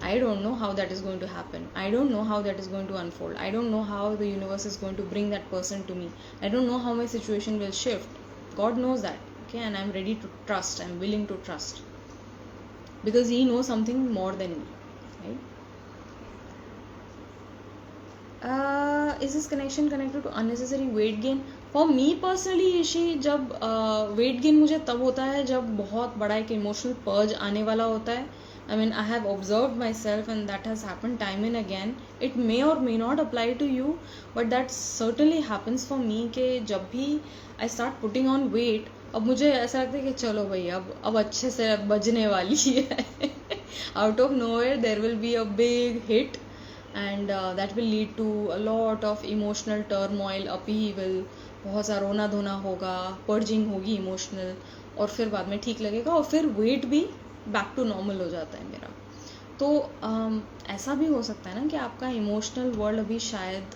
I don't know how that is going to happen, I don't know how that is going to unfold, I don't know how the universe is going to bring that person to me, I don't know how my situation will shift. God knows that, okay, and I am ready to trust, I am willing to trust, because he knows something more than me, right? Is this connection connected to unnecessary weight gain? For me personally, ईशी, जब weight gain मुझे तब होता है जब बहुत बड़ा एक emotional purge आने वाला होता है. I mean, I have observed myself and that has happened time and again. It may or may not apply to you, but that certainly happens for me कि जब भी I start putting on weight, अब मुझे ऐसा लगता है कि चलो भाई अब अच्छे से बजने वाली है. Out of nowhere there will be a big hit and that will lead to a lot of emotional turmoil, upheaval, बहुत सा रोना धोना होगा, पर्जिंग होगी इमोशनल, और फिर बाद में ठीक लगेगा और फिर वेट भी बैक टू नॉर्मल हो जाता है मेरा. तो ऐसा भी हो सकता है ना कि आपका इमोशनल वर्ल्ड अभी शायद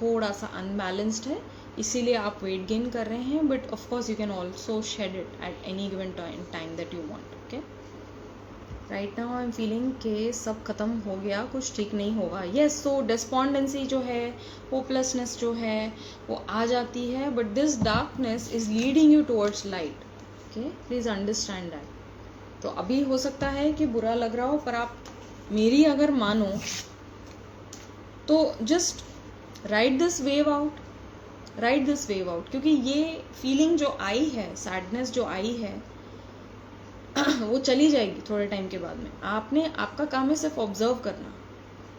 थोड़ा सा अनबैलेंस्ड है, इसीलिए आप वेट गेन कर रहे हैं. But of course you can also shed it at any given time that you want. Okay, right now I am feeling कि सब खत्म हो गया, कुछ ठीक नहीं होगा. येस, सो डिस्पॉन्डेंसी जो है, होपलेसनेस जो है, वो आ जाती है. But this darkness is leading you towards light. Okay, please understand that. तो अभी हो सकता है कि बुरा लग रहा हो, पर आप मेरी अगर मानो तो just right this wave out, right this wave out. क्योंकि ये फीलिंग जो आई है, सैडनेस जो आई है, वो चली जाएगी थोड़े टाइम के बाद में. आपका काम है सिर्फ ऑब्जर्व करना,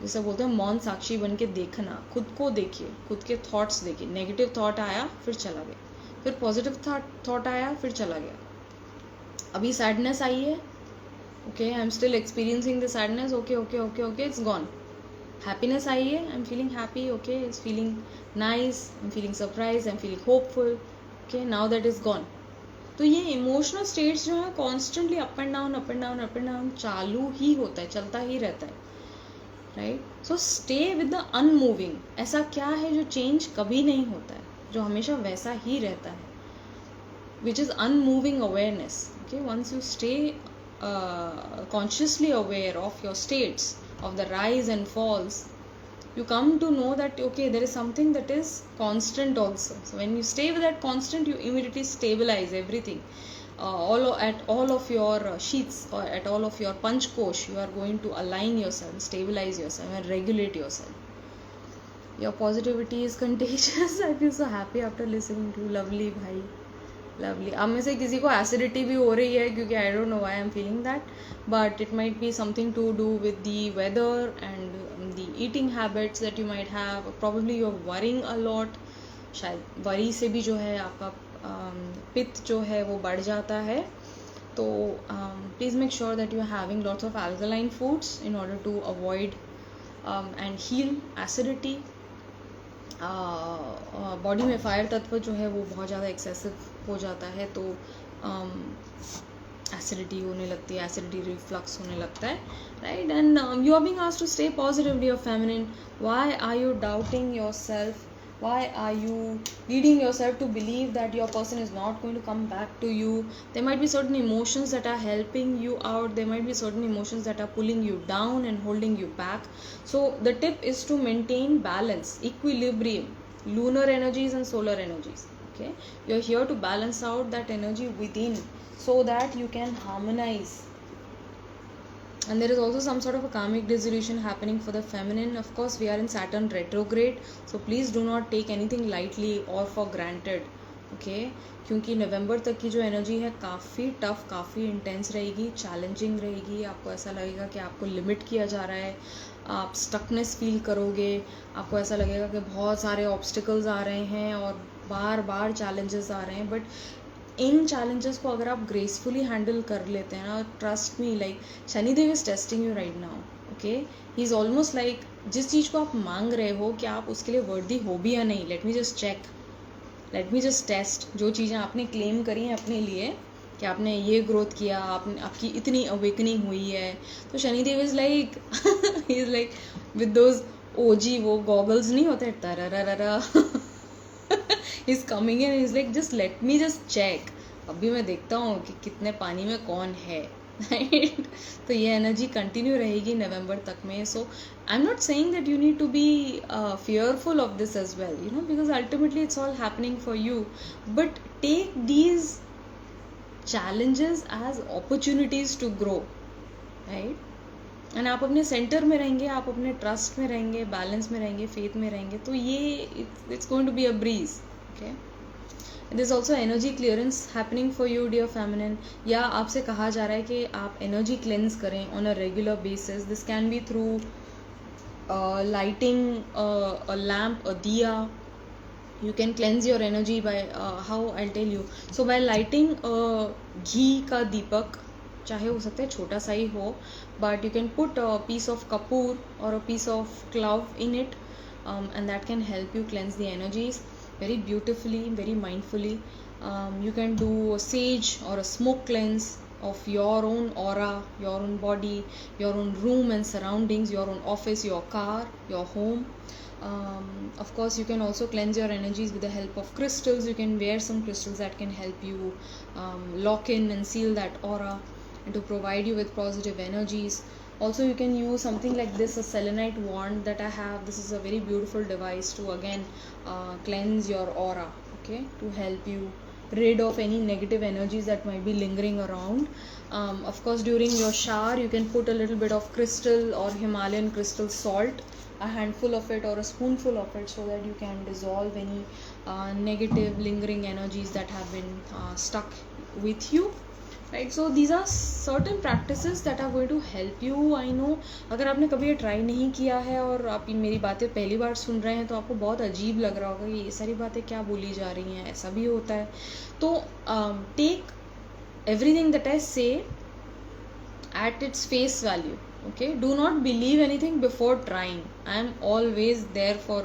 जैसे बोलते हैं मौन साक्षी बन के देखना. खुद को देखिए, खुद के थॉट्स देखिए. नेगेटिव थॉट आया फिर चला गया, फिर पॉजिटिव थॉट आया, फिर चला गया. अभी सैडनेस आई है, okay, I am still experiencing the sadness, okay okay okay okay, it's gone. Happiness आई है, I am feeling happy, okay, it's feeling nice, I am feeling surprise, I am feeling hopeful, okay, now that is gone. तो ये emotional states जो है constantly up and down up and down up and down चालू ही होता है, चलता ही रहता है, right. So stay with the unmoving. ऐसा क्या है जो चेंज कभी नहीं होता है, जो हमेशा वैसा ही रहता है, which is unmoving awareness. Okay, once you stay consciously aware of your states, of the rise and falls, you come to know that okay, there is something that is constant also. So when you stay with that constant, you immediately stabilize everything. At all of your sheets, or at all of your punch kosh, you are going to align yourself, stabilize yourself and regulate yourself. Your positivity is contagious. I feel so happy after listening to you. Lovely bhai, lovely. अब में से किसी को acidity भी हो रही है, क्योंकि I don't know why I am feeling that, but it might be something to do with the weather and the eating habits that you might have. Probably you are worrying a lot. शायद worry से भी जो है आपका पित्त जो है वो बढ़ जाता है. तो please make sure that you are having lots of alkaline foods in order to avoid and heal acidity. Body में फायर तत्व जो है वो बहुत ज़्यादा एक्सेसिव हो जाता है, तो एसिडिटी होने लगती है, एसिडिटी रिफ्लक्स होने लगता है, right. And you are being asked to stay positive, dear feminine. Why are you doubting yourself? Why are you leading yourself to believe that your person is not going to come back to you? There might be certain emotions that are helping you out. There might be certain emotions that are pulling you down and holding you back. So the tip is to maintain balance, equilibrium, lunar energies and solar energies. Okay, you're here to balance out that energy within so that you can harmonize. And there is also some sort of a karmic dissolution happening for the feminine. Of course, we are in Saturn retrograde, so please do not take anything lightly or for granted. Okay, क्योंकि नवंबर तक की जो energy है काफ़ी tough, काफ़ी intense रहेगी, challenging रहेगी. आपको ऐसा लगेगा कि आपको लिमिट किया जा रहा है, आप स्टकनेस फील करोगे, आपको ऐसा लगेगा कि बहुत सारे ऑब्स्टिकल्स आ रहे हैं और बार बार चैलेंजेस आ रहे हैं. बट इन चैलेंजेस को अगर आप ग्रेसफुली हैंडल कर लेते हैं ना, trust me, like Shanidev is testing you right now. Okay, he is almost like जिस चीज़ को आप मांग रहे हो, क्या आप उसके लिए वर्दी हो भी या नहीं. Let me just check, let me just test. जो चीज़ें आपने क्लेम करी हैं अपने लिए कि आपने ये ग्रोथ किया, आपकी इतनी अवेकनिंग हुई है, तो Shanidev is like he is like with those OG वो गॉगल्स नहीं होते, तररररा he's coming in, he's like just let me just check, अभी मैं देखता हूँ कि कितने पानी में कौन है, राइट. तो ये एनर्जी कंटिन्यू रहेगी नवंबर तक में. So I am not saying that you need to be fearful of this as well, you know, because ultimately it's all happening for you, but take these challenges as opportunities to grow, right. And आप अपने centre में रहेंगे, आप अपने trust में रहेंगे, balance में रहेंगे, फेथ में रहेंगे, तो ये it's going to be a breeze. Okay, there is also energy clearance happening for you, dear feminine. या आपसे कहा जा रहा है कि आप एनर्जी क्लेंस करें on a regular basis. This can be through lighting a lamp, a diya. You can cleanse your energy by how I'll tell you. So by lighting घी का दीपक, चाहे हो सकता है छोटा सा ही हो, but you can put a piece of kapoor or a piece of clove in it, and that can help you cleanse the energies very beautifully, very mindfully. You can do a sage or a smoke cleanse of your own aura, your own body, your own room and surroundings, your own office, your car, your home. Of course, you can also cleanse your energies with the help of crystals. You can wear some crystals that can help you lock in and seal that aura and to provide you with positive energies. Also, you can use something like this, a selenite wand that I have. This is a very beautiful device to again cleanse your aura, okay, to help you rid of any negative energies that might be lingering around. Of course, during your shower, you can put a little bit of crystal or Himalayan crystal salt, a handful of it or a spoonful of it, so that you can dissolve any negative lingering energies that have been stuck with you. Right. So these are certain practices that are going to help you. I know अगर आपने कभी ये try नहीं किया है और आप मेरी बातें पहली बार सुन रहे हैं तो आपको बहुत अजीब लग रहा होगा कि ये सारी बातें क्या बोली जा रही हैं, ऐसा भी होता है. तो take everything that I say at its face value. Okay, do not believe anything before trying. I am always there for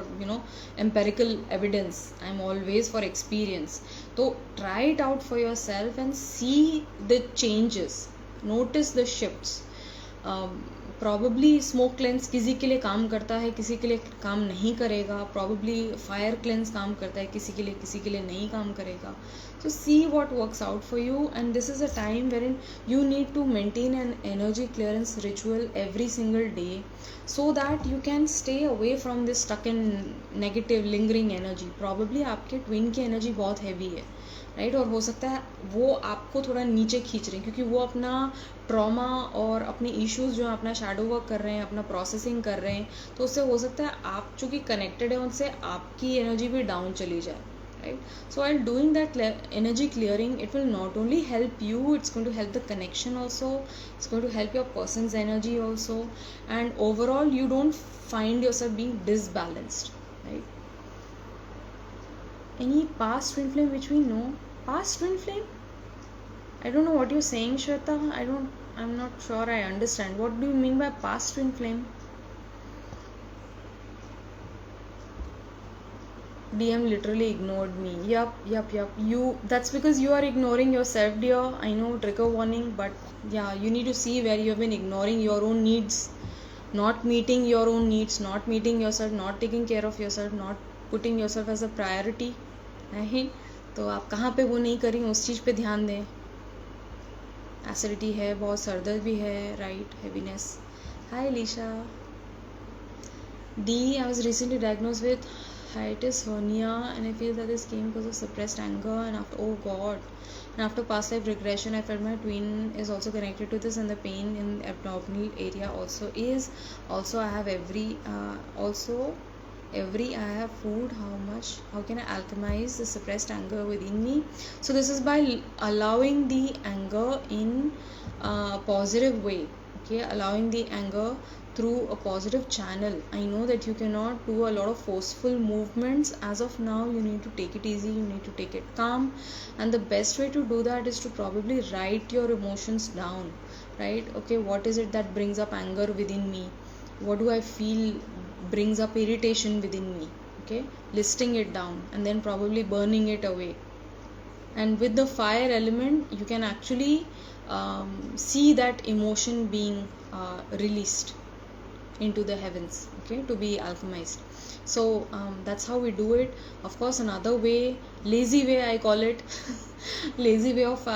empirical evidence. I am always for experience. So try it out for yourself and see the changes, notice the shifts. Probably smoke cleanse किसी के लिए काम करता है, किसी के लिए काम नहीं करेगा. प्रॉबली फायर क्लेंस काम करता है किसी के लिए नहीं काम करेगा. So see what works out for you, and this is a time where in you need to maintain an energy clearance ritual every single day so that you can stay away from this stuck in negative lingering energy. Probably आपके twin की energy बहुत heavy है, right. और हो सकता है वो आपको थोड़ा नीचे खींच रहे हैं क्योंकि वो अपना ट्रॉमा और अपने इश्यूज जो है अपना शैडो वर्क कर रहे हैं, अपना प्रोसेसिंग कर रहे हैं. तो उससे हो सकता है आप चूँकि कनेक्टेड है उनसे, आपकी एनर्जी भी डाउन चली जाए, right. So while doing that energy clearing, it will not only help you, it's going to help the connection also, it's going to help your person's energy also, and overall you don't find yourself being disbalanced, right. Any past twin flame which we know? Past twin flame? I don't know what you're saying, Shweta. I'm not sure I understand. What do you mean by past twin flame? DM literally ignored me. Yup. That's because you are ignoring yourself, dear. I know, trigger warning, but yeah, you need to see where you have been ignoring your own needs, not meeting your own needs, not meeting yourself, not taking care of yourself, not putting yourself as a priority. नहीं तो आप कहाँ पे वो नहीं करी, उस चीज़ पे ध्यान दें. एसिडिटी है, बहुत सरदर्द भी है, right. Heaviness. Hi Lisha. D, I was recently diagnosed with hiatus hernia and I feel that this came because of suppressed anger and after past life regression I felt my twin is also connected to this, and the pain in the abdominal area also I have I have food. How can I alchemize the suppressed anger within me? So this is by allowing the anger in a positive way. Okay, allowing the anger through a positive channel. I know that you cannot do a lot of forceful movements as of now. You need to take it easy, you need to take it calm, and the best way to do that is to probably write your emotions down, right. Okay, what is it that brings up anger within me? What do I feel brings up irritation within me? Okay, listing it down and then probably burning it away. And with the fire element you can actually see that emotion being released into the heavens, okay, to be alchemized. So that's how we do it. Of course, another way, lazy way I call it, lazy way of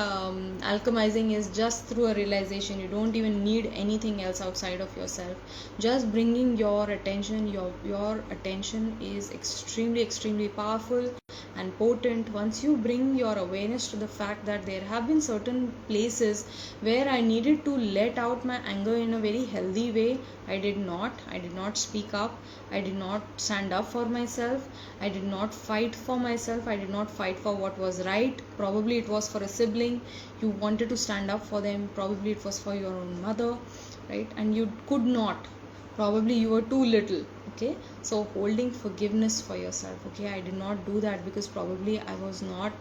alchemizing is just through a realization. You don't even need anything else outside of yourself. Just bringing your attention, your attention is extremely powerful and potent. Once you bring your awareness to the fact that there have been certain places where I needed to let out my anger in a very healthy way, I did not speak up, I did not stand up for myself, I did not fight for myself, I did not fight for what was right. Probably it was for a sibling, you wanted to stand up for them. Probably it was for your own mother, right, and you could not. Probably you were too little. Okay, so holding forgiveness for yourself. Okay, I did not do that because probably I was not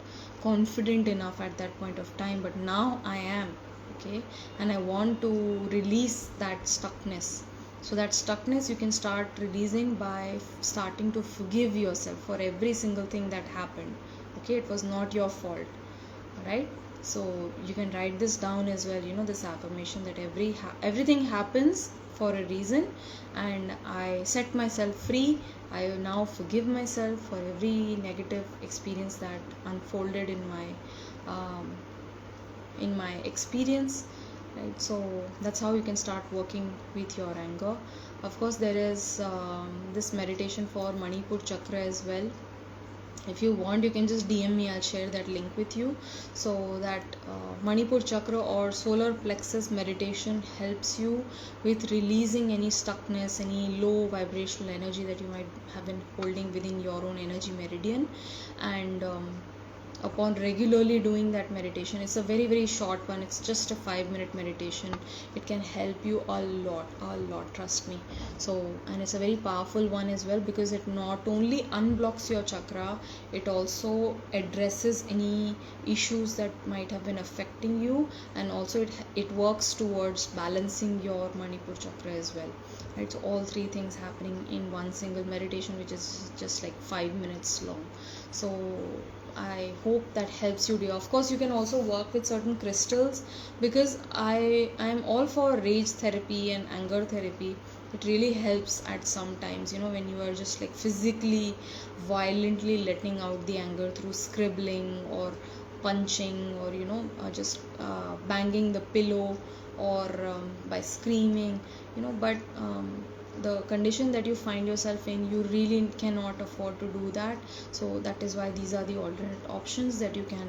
confident enough at that point of time, but now I am. Okay, and I want to release that stuckness. So that stuckness you can start releasing by starting to forgive yourself for every single thing that happened. Okay, it was not your fault. Alright, so you can write this down as well, this affirmation that everything happens for a reason, and I set myself free. I now forgive myself for every negative experience that unfolded in my experience, right. So that's how you can start working with your anger. Of course, there is this meditation for Manipur chakra as well. If you want, you can just DM me, I'll share that link with you. So that Manipur chakra or solar plexus meditation helps you with releasing any stuckness, any low vibrational energy that you might have been holding within your own energy meridian. And upon regularly doing that meditation. It's a very very short one, it's just a 5-minute meditation. It can help you a lot, trust me. So, and it's a very powerful one as well, because it not only unblocks your chakra, it also addresses any issues that might have been affecting you, and also it works towards balancing your Manipur chakra as well, right? So all three things happening in one single meditation, which is just like 5 minutes long. So I hope that helps you, dear. Of course, you can also work with certain crystals, because I am all for rage therapy and anger therapy. It really helps at some times, when you are just like physically, violently letting out the anger through scribbling or punching, or just banging the pillow, or by screaming, but the condition that you find yourself in, you really cannot afford to do that. So that is why these are the alternate options that you can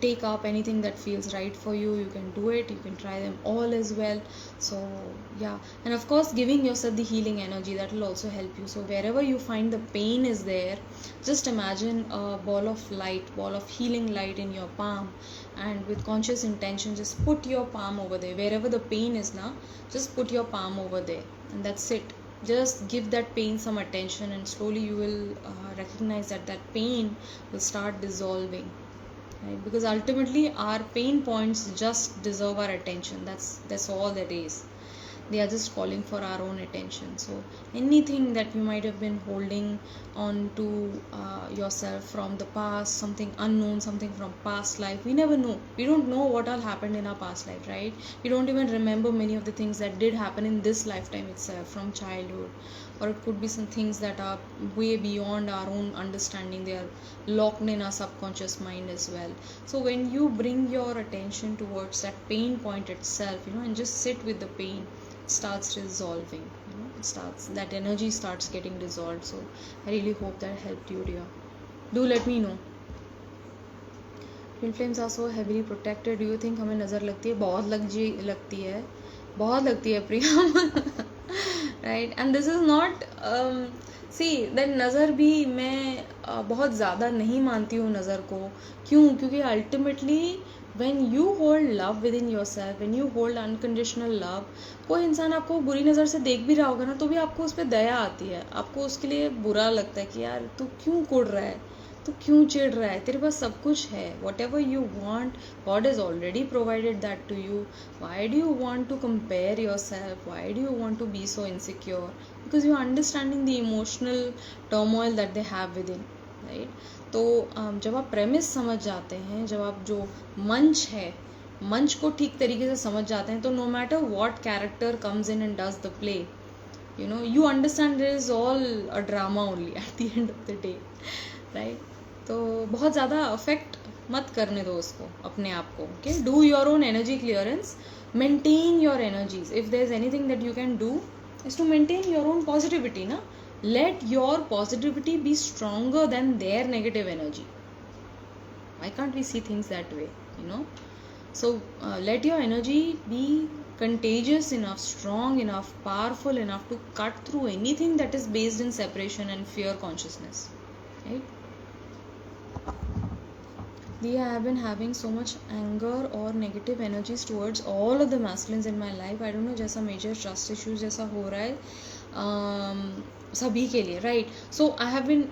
take up. Anything that feels right for you, you can do it. You can try them all as well. So yeah, and of course giving yourself the healing energy, that will also help you. So wherever you find the pain is there, just imagine a ball of healing light in your palm, and with conscious intention just put your palm over there. Wherever the pain is now, just put your palm over there, and that's it. Just give that pain some attention, and slowly you will recognize that pain will start dissolving, right? Because ultimately our pain points just deserve our attention. That's all that is. They are just calling for our own attention. So anything that you might have been holding on to yourself from the past, something unknown, something from past life, we never know. We don't know what all happened in our past life, right? We don't even remember many of the things that did happen in this lifetime itself, from childhood. Or it could be some things that are way beyond our own understanding. They are locked in our subconscious mind as well. So when you bring your attention towards that pain point itself, and just sit with the pain, it starts resolving. That energy starts getting dissolved. So I really hope that helped you, dear. Do let me know. Twin flames are so heavily protected. Do you think हमें नज़र लगती है? बहुत लगती है प्रिया. Right, and this is not see that नज़र भी मैं बहुत ज़्यादा नहीं मानती हूँ नज़र को. क्यों? क्योंकि ultimately when you hold love within yourself, when you hold unconditional love, कोई इंसान आपको बुरी नज़र से देख भी रहा होगा ना, तो भी आपको उस पर दया आती है. आपको उसके लिए बुरा लगता है कि यार तू क्यों कुड़ रहा है, तो क्यों चिढ़ रहा है, तेरे पास सब कुछ है. whatever you want, God has already provided that to you. Why do you want to compare yourself? Why do you want to be so insecure? Because you are understanding the emotional turmoil that they have within, right? तो जब आप premise समझ जाते हैं, जब आप जो मंच है, मंच को ठीक तरीके से समझ जाते हैं, तो no matter what character comes in and does the play, you understand there is all a drama only at the end of the day, right? तो बहुत ज़्यादा अफेक्ट मत करने दो उसको, अपने आप को. Okay, do your own energy clearance, maintain your energies. If there is anything that you can do is to maintain your own positivity ना. let your positivity be stronger than their negative energy. Why can't we see things that way? So let your energy be contagious enough, strong enough, powerful enough to cut through anything that is based in separation and fear consciousness, right? I have been having so much anger or negative energies towards all of the masculines in my life. I don't know, जैसा major trust issues जैसा हो रहा है सभी के लिए, right? So I have been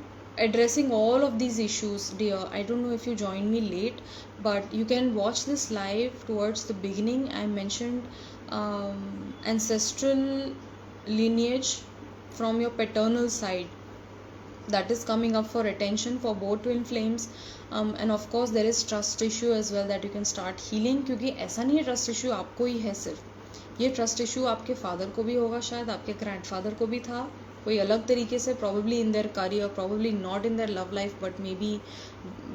addressing all of these issues, dear. I don't know if you joined me late, but you can watch this live. Towards the beginning I mentioned ancestral lineage from your paternal side that is coming up for attention for both twin flames. And of course there is trust issue as well that you can start healing. क्योंकि ऐसा नहीं है trust issue आपको ही है सिर्फ, ये trust issue आपके father को भी होगा, शायद आपके ग्रैंडफादर को भी था, कोई अलग तरीके से, probably in their career, probably not in their love life, but maybe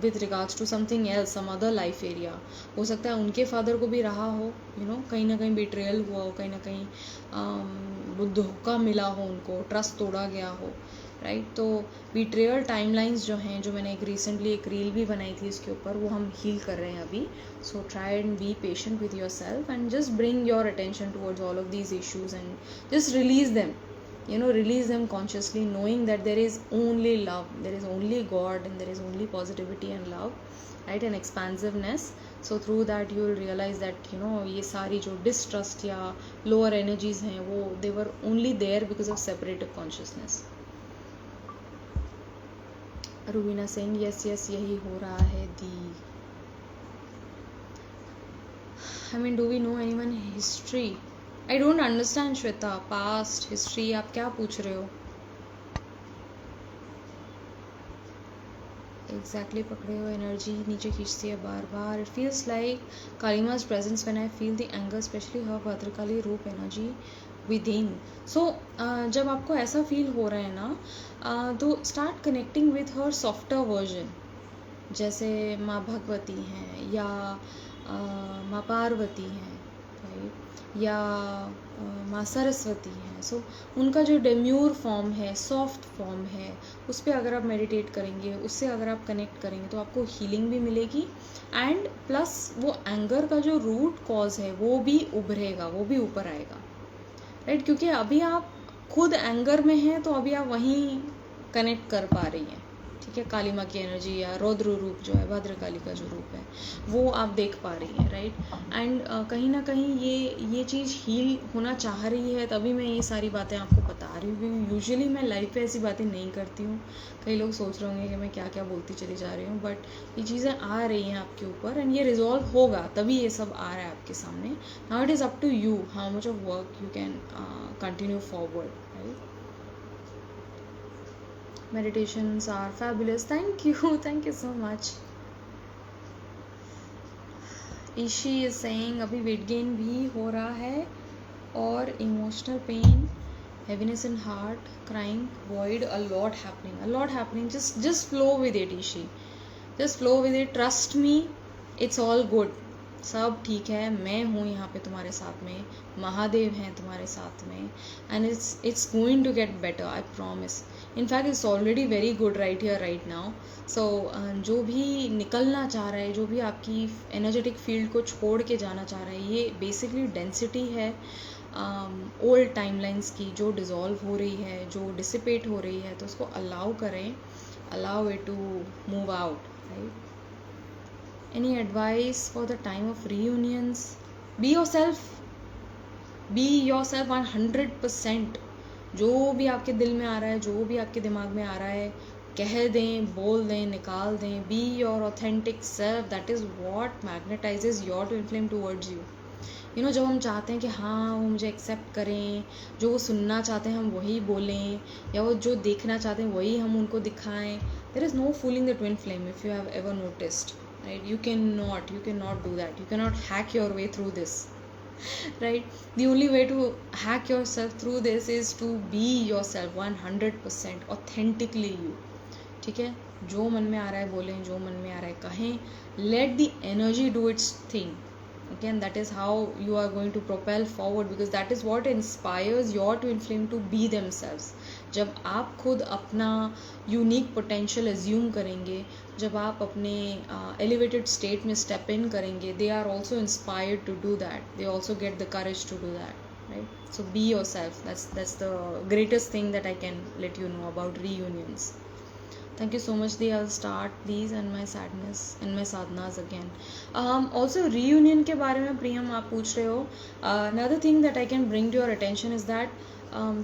with regards to something else, some other life area. हो सकता है उनके फादर को भी रहा हो, कहीं ना कहीं बेट्रेयल हुआ हो, कहीं ना कहीं धोखा मिला हो, उनको ट्रस्ट तोड़ा गया हो, राइट? तो बिट्रेयल टाइमलाइंस जो हैं, जो मैंने रिसेंटली एक रील भी बनाई थी इसके ऊपर, वो हम हील कर रहे हैं अभी. So try and be patient with your self and just bring your attention towards all of these issues and just release them. release them consciously, knowing that there is only love, there is only God, and there is only positivity and love, right, and expansiveness. So through that you will realize that ये सारी जो distrust या lower energies हैं वो they were only there because of separative consciousness. Rubina saying yes यही हो रहा है दी. I mean, do we know anyone in history? I don't understand Shweta. Past, history, आप क्या पूछ रहे हो? Exactly, पकड़े हो एनर्जी नीचे खींचती है बार बार. It feels like Kalima's presence when I feel the anger, especially her Bhadrakali रूप एनर्जी within. So जब आपको ऐसा फील हो रहा है ना, तो start connecting with her softer version. जैसे माँ भगवती हैं या माँ पार्वती हैं, राइट, या माँ सरस्वती हैं. सो उनका जो डेम्यूर फॉर्म है, सॉफ्ट फॉर्म है, उस पर अगर आप मेडिटेट करेंगे, उससे अगर आप कनेक्ट करेंगे तो आपको हीलिंग भी मिलेगी. एंड प्लस वो एंगर का जो रूट कॉज है वो भी उभरेगा, वो भी ऊपर आएगा, राइट. क्योंकि अभी आप खुद एंगर में हैं तो अभी आप वहीं कनेक्ट कर पा रही हैं, ठीक है. काली माँ की एनर्जी या रौद्र रूप जो है, भद्रकाली का जो रूप है, वो आप देख पा रही हैं, राइट. एंड कहीं ना कहीं ये चीज़ हील होना चाह रही है, तभी मैं ये सारी बातें आपको बता रही हूँ. यूजुअली मैं लाइफ पे ऐसी बातें नहीं करती हूँ. कई लोग सोच रहे होंगे कि मैं क्या क्या बोलती चली जा रही हूँ, बट ये चीज़ें आ रही हैं आपके ऊपर एंड ये रिजॉल्व होगा, तभी ये सब आ रहा है आपके सामने. Now it is up to you how much of work you can continue forward, right. Meditations are fabulous. Thank you so much. Ishi is saying अभी weight gain भी हो रहा है और emotional pain, heaviness in heart, crying, void, a lot happening. Just flow with it, Ishi. Just flow with it. Trust me, it's all good. सब ठीक है. मैं हूँ यहाँ पे तुम्हारे साथ में, महादेव हैं तुम्हारे साथ में, and it's going to get better, I promise. In fact, it's already very good right here, right now. So जो भी निकलना चाह रहा है, जो भी आपकी एनर्जेटिक फील्ड को छोड़ के जाना चाह रहा है, ये बेसिकली डेंसिटी है ओल्ड टाइमलाइंस की जो डिज़ोल्व हो रही है, जो डिसिपेट हो रही है. तो उसको अलाउ करें, allow it to move out, right. Any advice for the time of reunions? Be yourself. Be yourself 100%. जो भी आपके दिल में आ रहा है, जो भी आपके दिमाग में आ रहा है, कह दें, बोल दें, निकाल दें. Be your authentic self. That is what magnetizes your twin flame towards you. जब हम चाहते हैं कि हाँ वो मुझे एक्सेप्ट करें, जो वो सुनना चाहते हैं हम वही बोलें, या वो जो देखना चाहते हैं वही हम उनको दिखाएं. There is no fooling the twin flame, if you have ever noticed. Right, you cannot do that. You cannot hack your way through this, right. The only way to hack yourself through this is to be yourself 100% authentically you, ठीक है. जो मन में आ रहा है बोलें, जो मन में आ रहा है कहें. Let the energy do its thing. Again, that is how you are going to propel forward, because that is what inspires your twin flame to be themselves. जब आप खुद अपना यूनिक पोटेंशियल एज्यूम करेंगे, जब आप अपने एलिवेटेड स्टेट में step in करेंगे, they are also inspired to do that. They also get the courage to do that, right. So be yourself. That's the greatest thing that I can let you know about reunions. Thank you so much. I'll start these and my sadness and my sadhanas again. Also reunion के बारे में प्रियम आप पूछ रहे हो. Another thing that I can bring to your attention is that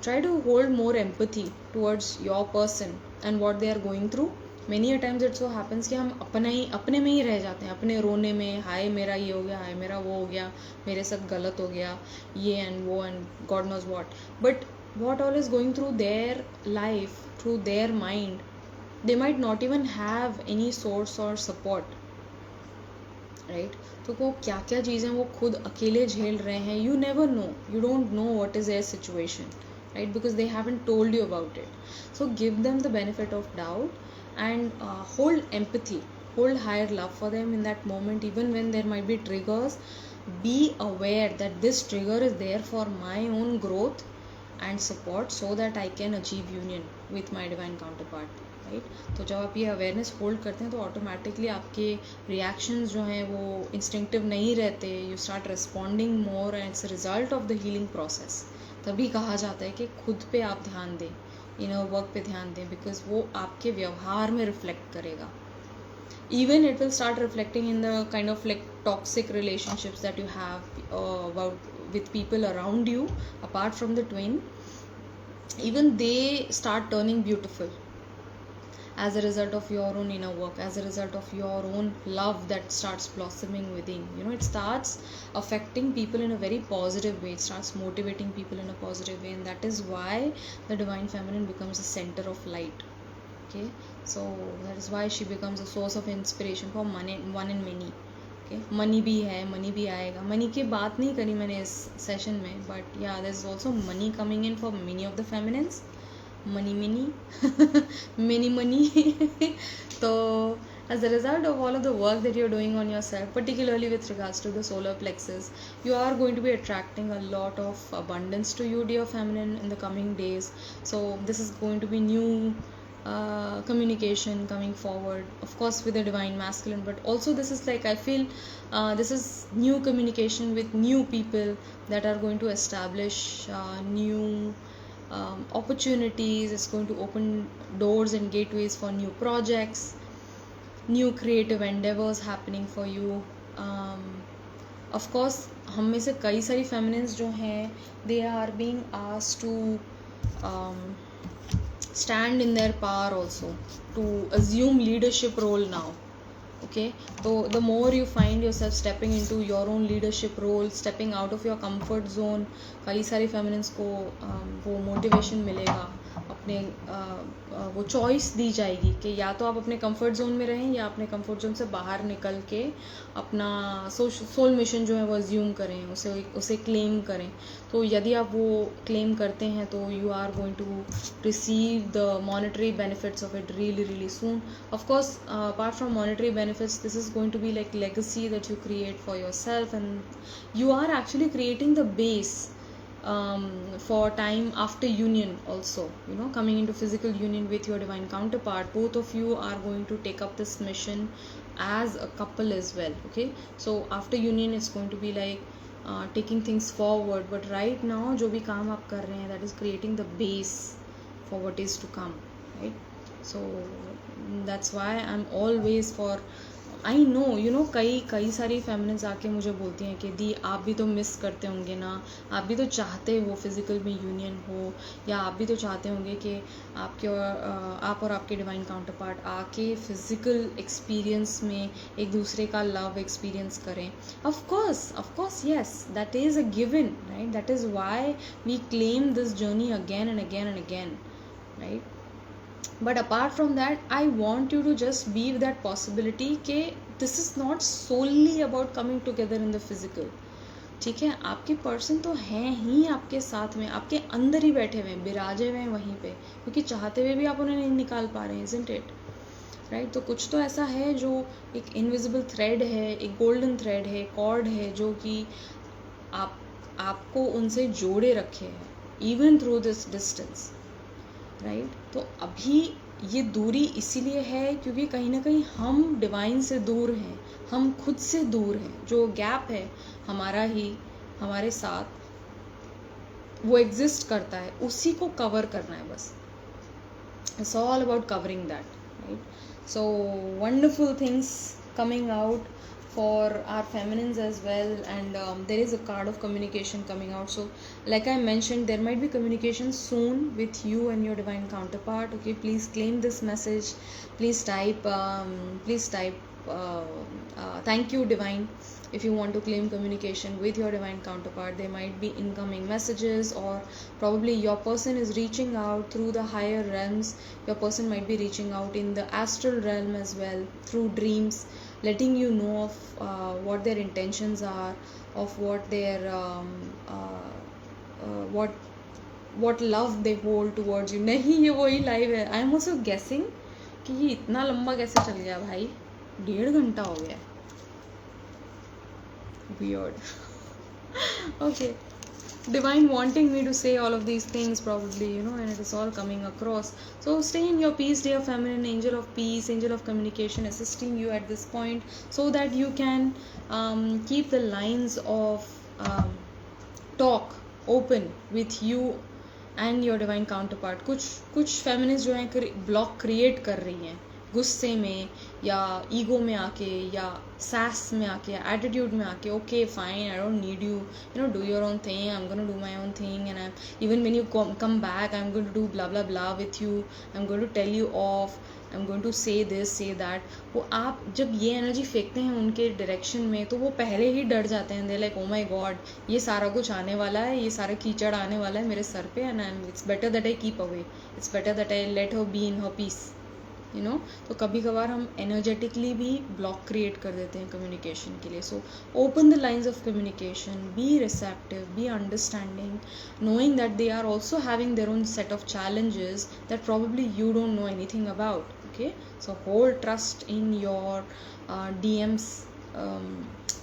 try to hold more empathy towards your person and what they are going through. Many a times it so happens कि हम अपने में ही रह जाते हैं, अपने रोने में. हाय मेरा ये हो गया, हाय मेरा वो हो गया, मेरे साथ गलत हो गया, ये एंड वो and God knows what. But what all is going through their life, through their mind, they might not even have any source or support, right. तो वो क्या क्या चीज़ें वो खुद अकेले झेल रहे हैं, you never know, you don't know what is their situation, right, because they haven't told you about it. So give them the benefit of doubt and hold empathy, hold higher love for them in that moment, even when there might be triggers. Be aware that this trigger is there for my own growth and support, so that I can achieve union with my divine counterpart, right. तो जब आप ये awareness hold करते हैं तो automatically आपके reactions जो हैं वो इंस्टिंक्टिव नहीं रहते. You start responding more and it's result of the healing process. तभी कहा जाता है कि खुद पे आप ध्यान दें, इनर वर्क पे ध्यान दें, बिकॉज वो आपके व्यवहार में रिफ्लेक्ट करेगा. Even it will start reflecting in the kind of like toxic relationships that you have about with people around you apart from the twin. Even they start turning beautiful as a result of your own inner work, as a result of your own love that starts blossoming within. It starts affecting people in a very positive way. It starts motivating people in a positive way, and that is why the divine feminine becomes a center of light. Okay, so that is why she becomes a source of inspiration for one and many. Okay, money भी है, money भी आएगा. Money की बात नहीं करी मैंने इस सेशन में, but yeah there is also money coming in for many of the feminines. Money many money. So as a result of all of the work that you're doing on yourself, particularly with regards to the solar plexus, you are going to be attracting a lot of abundance to you, dear feminine, in the coming days. So this is going to be new communication coming forward, of course with the divine masculine, but also this is like, I feel this is new communication with new people that are going to establish new opportunities. It's going to open doors and gateways for new projects, new creative endeavors happening for you. Of course हम में से कई सारी feminines जो हैं, they are being asked to stand in their power also, to assume leadership role now. Okay, so the more you find yourself stepping into your own leadership role, stepping out of your comfort zone, कई सारी feminines को वो motivation मिलेगा, अपने वो choice दी जाएगी कि या तो आप अपने comfort zone में रहें या अपने comfort zone से बाहर निकल के अपना soul mission जो है वो assume करें, उसे claim करें. तो यदि आप वो claim करते हैं तो you are going to receive the monetary benefits of it really really soon. Of course apart from monetary benefits, this is going to be like legacy that you create for yourself, and you are actually creating the base for time after union also, coming into physical union with your divine counterpart. Both of you are going to take up this mission as a couple as well. Okay, so after union it's going to be like taking things forward, but right now जो भी काम आप कर रहे हैं, that is creating the base for what is to come, right? So that's why I'm always for, I know कई सारी feminines आके मुझे बोलती हैं कि दी आप भी तो मिस करते होंगे ना, आप भी तो चाहते हो फिज़िकल में यूनियन हो, या आप भी तो चाहते होंगे कि आप और आपके डिवाइन काउंटर पार्ट आके फिज़िकल एक्सपीरियंस में एक दूसरे का लव एक्सपीरियंस करें. Of course yes, that is a given, right? That is why we claim this journey again and again and again, right? But apart from that, I want you to just be with that possibility कि this is not solely about coming together in the physical. ठीक है, आपके person तो हैं ही आपके साथ में, आपके अंदर ही बैठे हुए हैं, बिराजे हुए हैं वहीं पे, क्योंकि चाहते हुए भी आप उन्हें नहीं निकाल पा रहे हैं, isn't it? राइट? तो कुछ तो ऐसा है जो एक इनविजिबल थ्रेड है, एक गोल्डन थ्रेड है, कॉर्ड है, जो कि आपको उनसे जोड़े रखे हैं, even through this distance, right? तो अभी ये दूरी इसीलिए है क्योंकि कहीं ना कहीं हम डिवाइन से दूर हैं, हम खुद से दूर हैं. जो गैप है हमारे साथ वो एग्जिस्ट करता है, उसी को कवर करना है बस. It's all about covering that, right? So wonderful things coming out for our feminines as well, and there is a card of communication coming out. So like I mentioned, there might be communication soon with you and your divine counterpart. Okay, please claim this message. Please type thank you divine if you want to claim communication with your divine counterpart. There might be incoming messages, or probably your person is reaching out through the higher realms. Your person might be reaching out in the astral realm as well, through dreams, letting you know of what their intentions are, of what their what love they hold towards you. नहीं, ये वही live है. I am also गेसिंग कि ये इतना लंबा कैसे चल गया भाई, 1.5 घंटा हो गया. Weird. Okay, divine wanting me to say all of these things probably, and it is all coming across. So stay in your peace, dear feminine. Angel of peace, angel of communication assisting you at this point, so that you can keep the lines of talk open with you and your divine counter part. कुछ feminist जो हैं block create कर रही हैं गुस्से में या ego में आके या सैस में आके या एटीट्यूड में आके. Okay fine, I don't need you, you know, do your own thing, I am gonna do my own thing, and I even when you come back I am going to do blah blah blah with you, I am going to tell you off, I am going to say this say that. वो आप जब ये energy फेंकते हैं उनके direction में तो वो पहले ही डर जाते हैं. They like oh my God, ये सारा कुछ आने वाला है, ये सारा कीचड़ आने वाला है मेरे सर पे, and it's better that I keep away, it's better that I let her be in her peace, you know. तो कभी कभार हम एनर्जेटिकली भी ब्लॉक क्रिएट कर देते हैं कम्युनिकेशन के लिए. So open the lines of communication, be receptive, be understanding, knowing that they are also having their own set of challenges that probably you don't know anything about. Okay, so hold trust in your DM's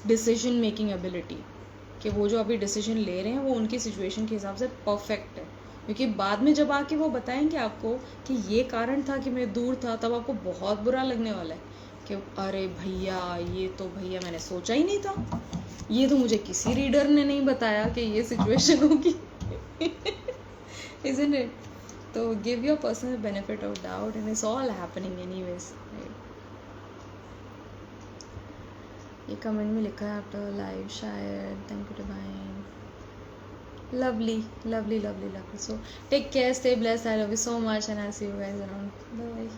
decision making ability, कि वो जो अभी decision ले रहे हैं वो उनकी situation के हिसाब से परफेक्ट है. क्योंकि बाद में जब आके वो बताएंगे आपको कि ये कारण था कि मैं दूर था, तब आपको बहुत बुरा लगने वाला है कि अरे भैया, ये तो भैया मैंने सोचा ही नहीं था, ये तो मुझे किसी रीडर ने नहीं बताया कि ये सिचुएशन होगी. Isn't it? तो give your person the benefit of doubt and it's all happening anyways, right? ये कमेंट में लिखा है आफ्टर लाइव शायद. Thank you divine. Lovely, lovely, lovely, lovely. So take care, stay blessed. I love you so much, and I'll see you guys around. Bye.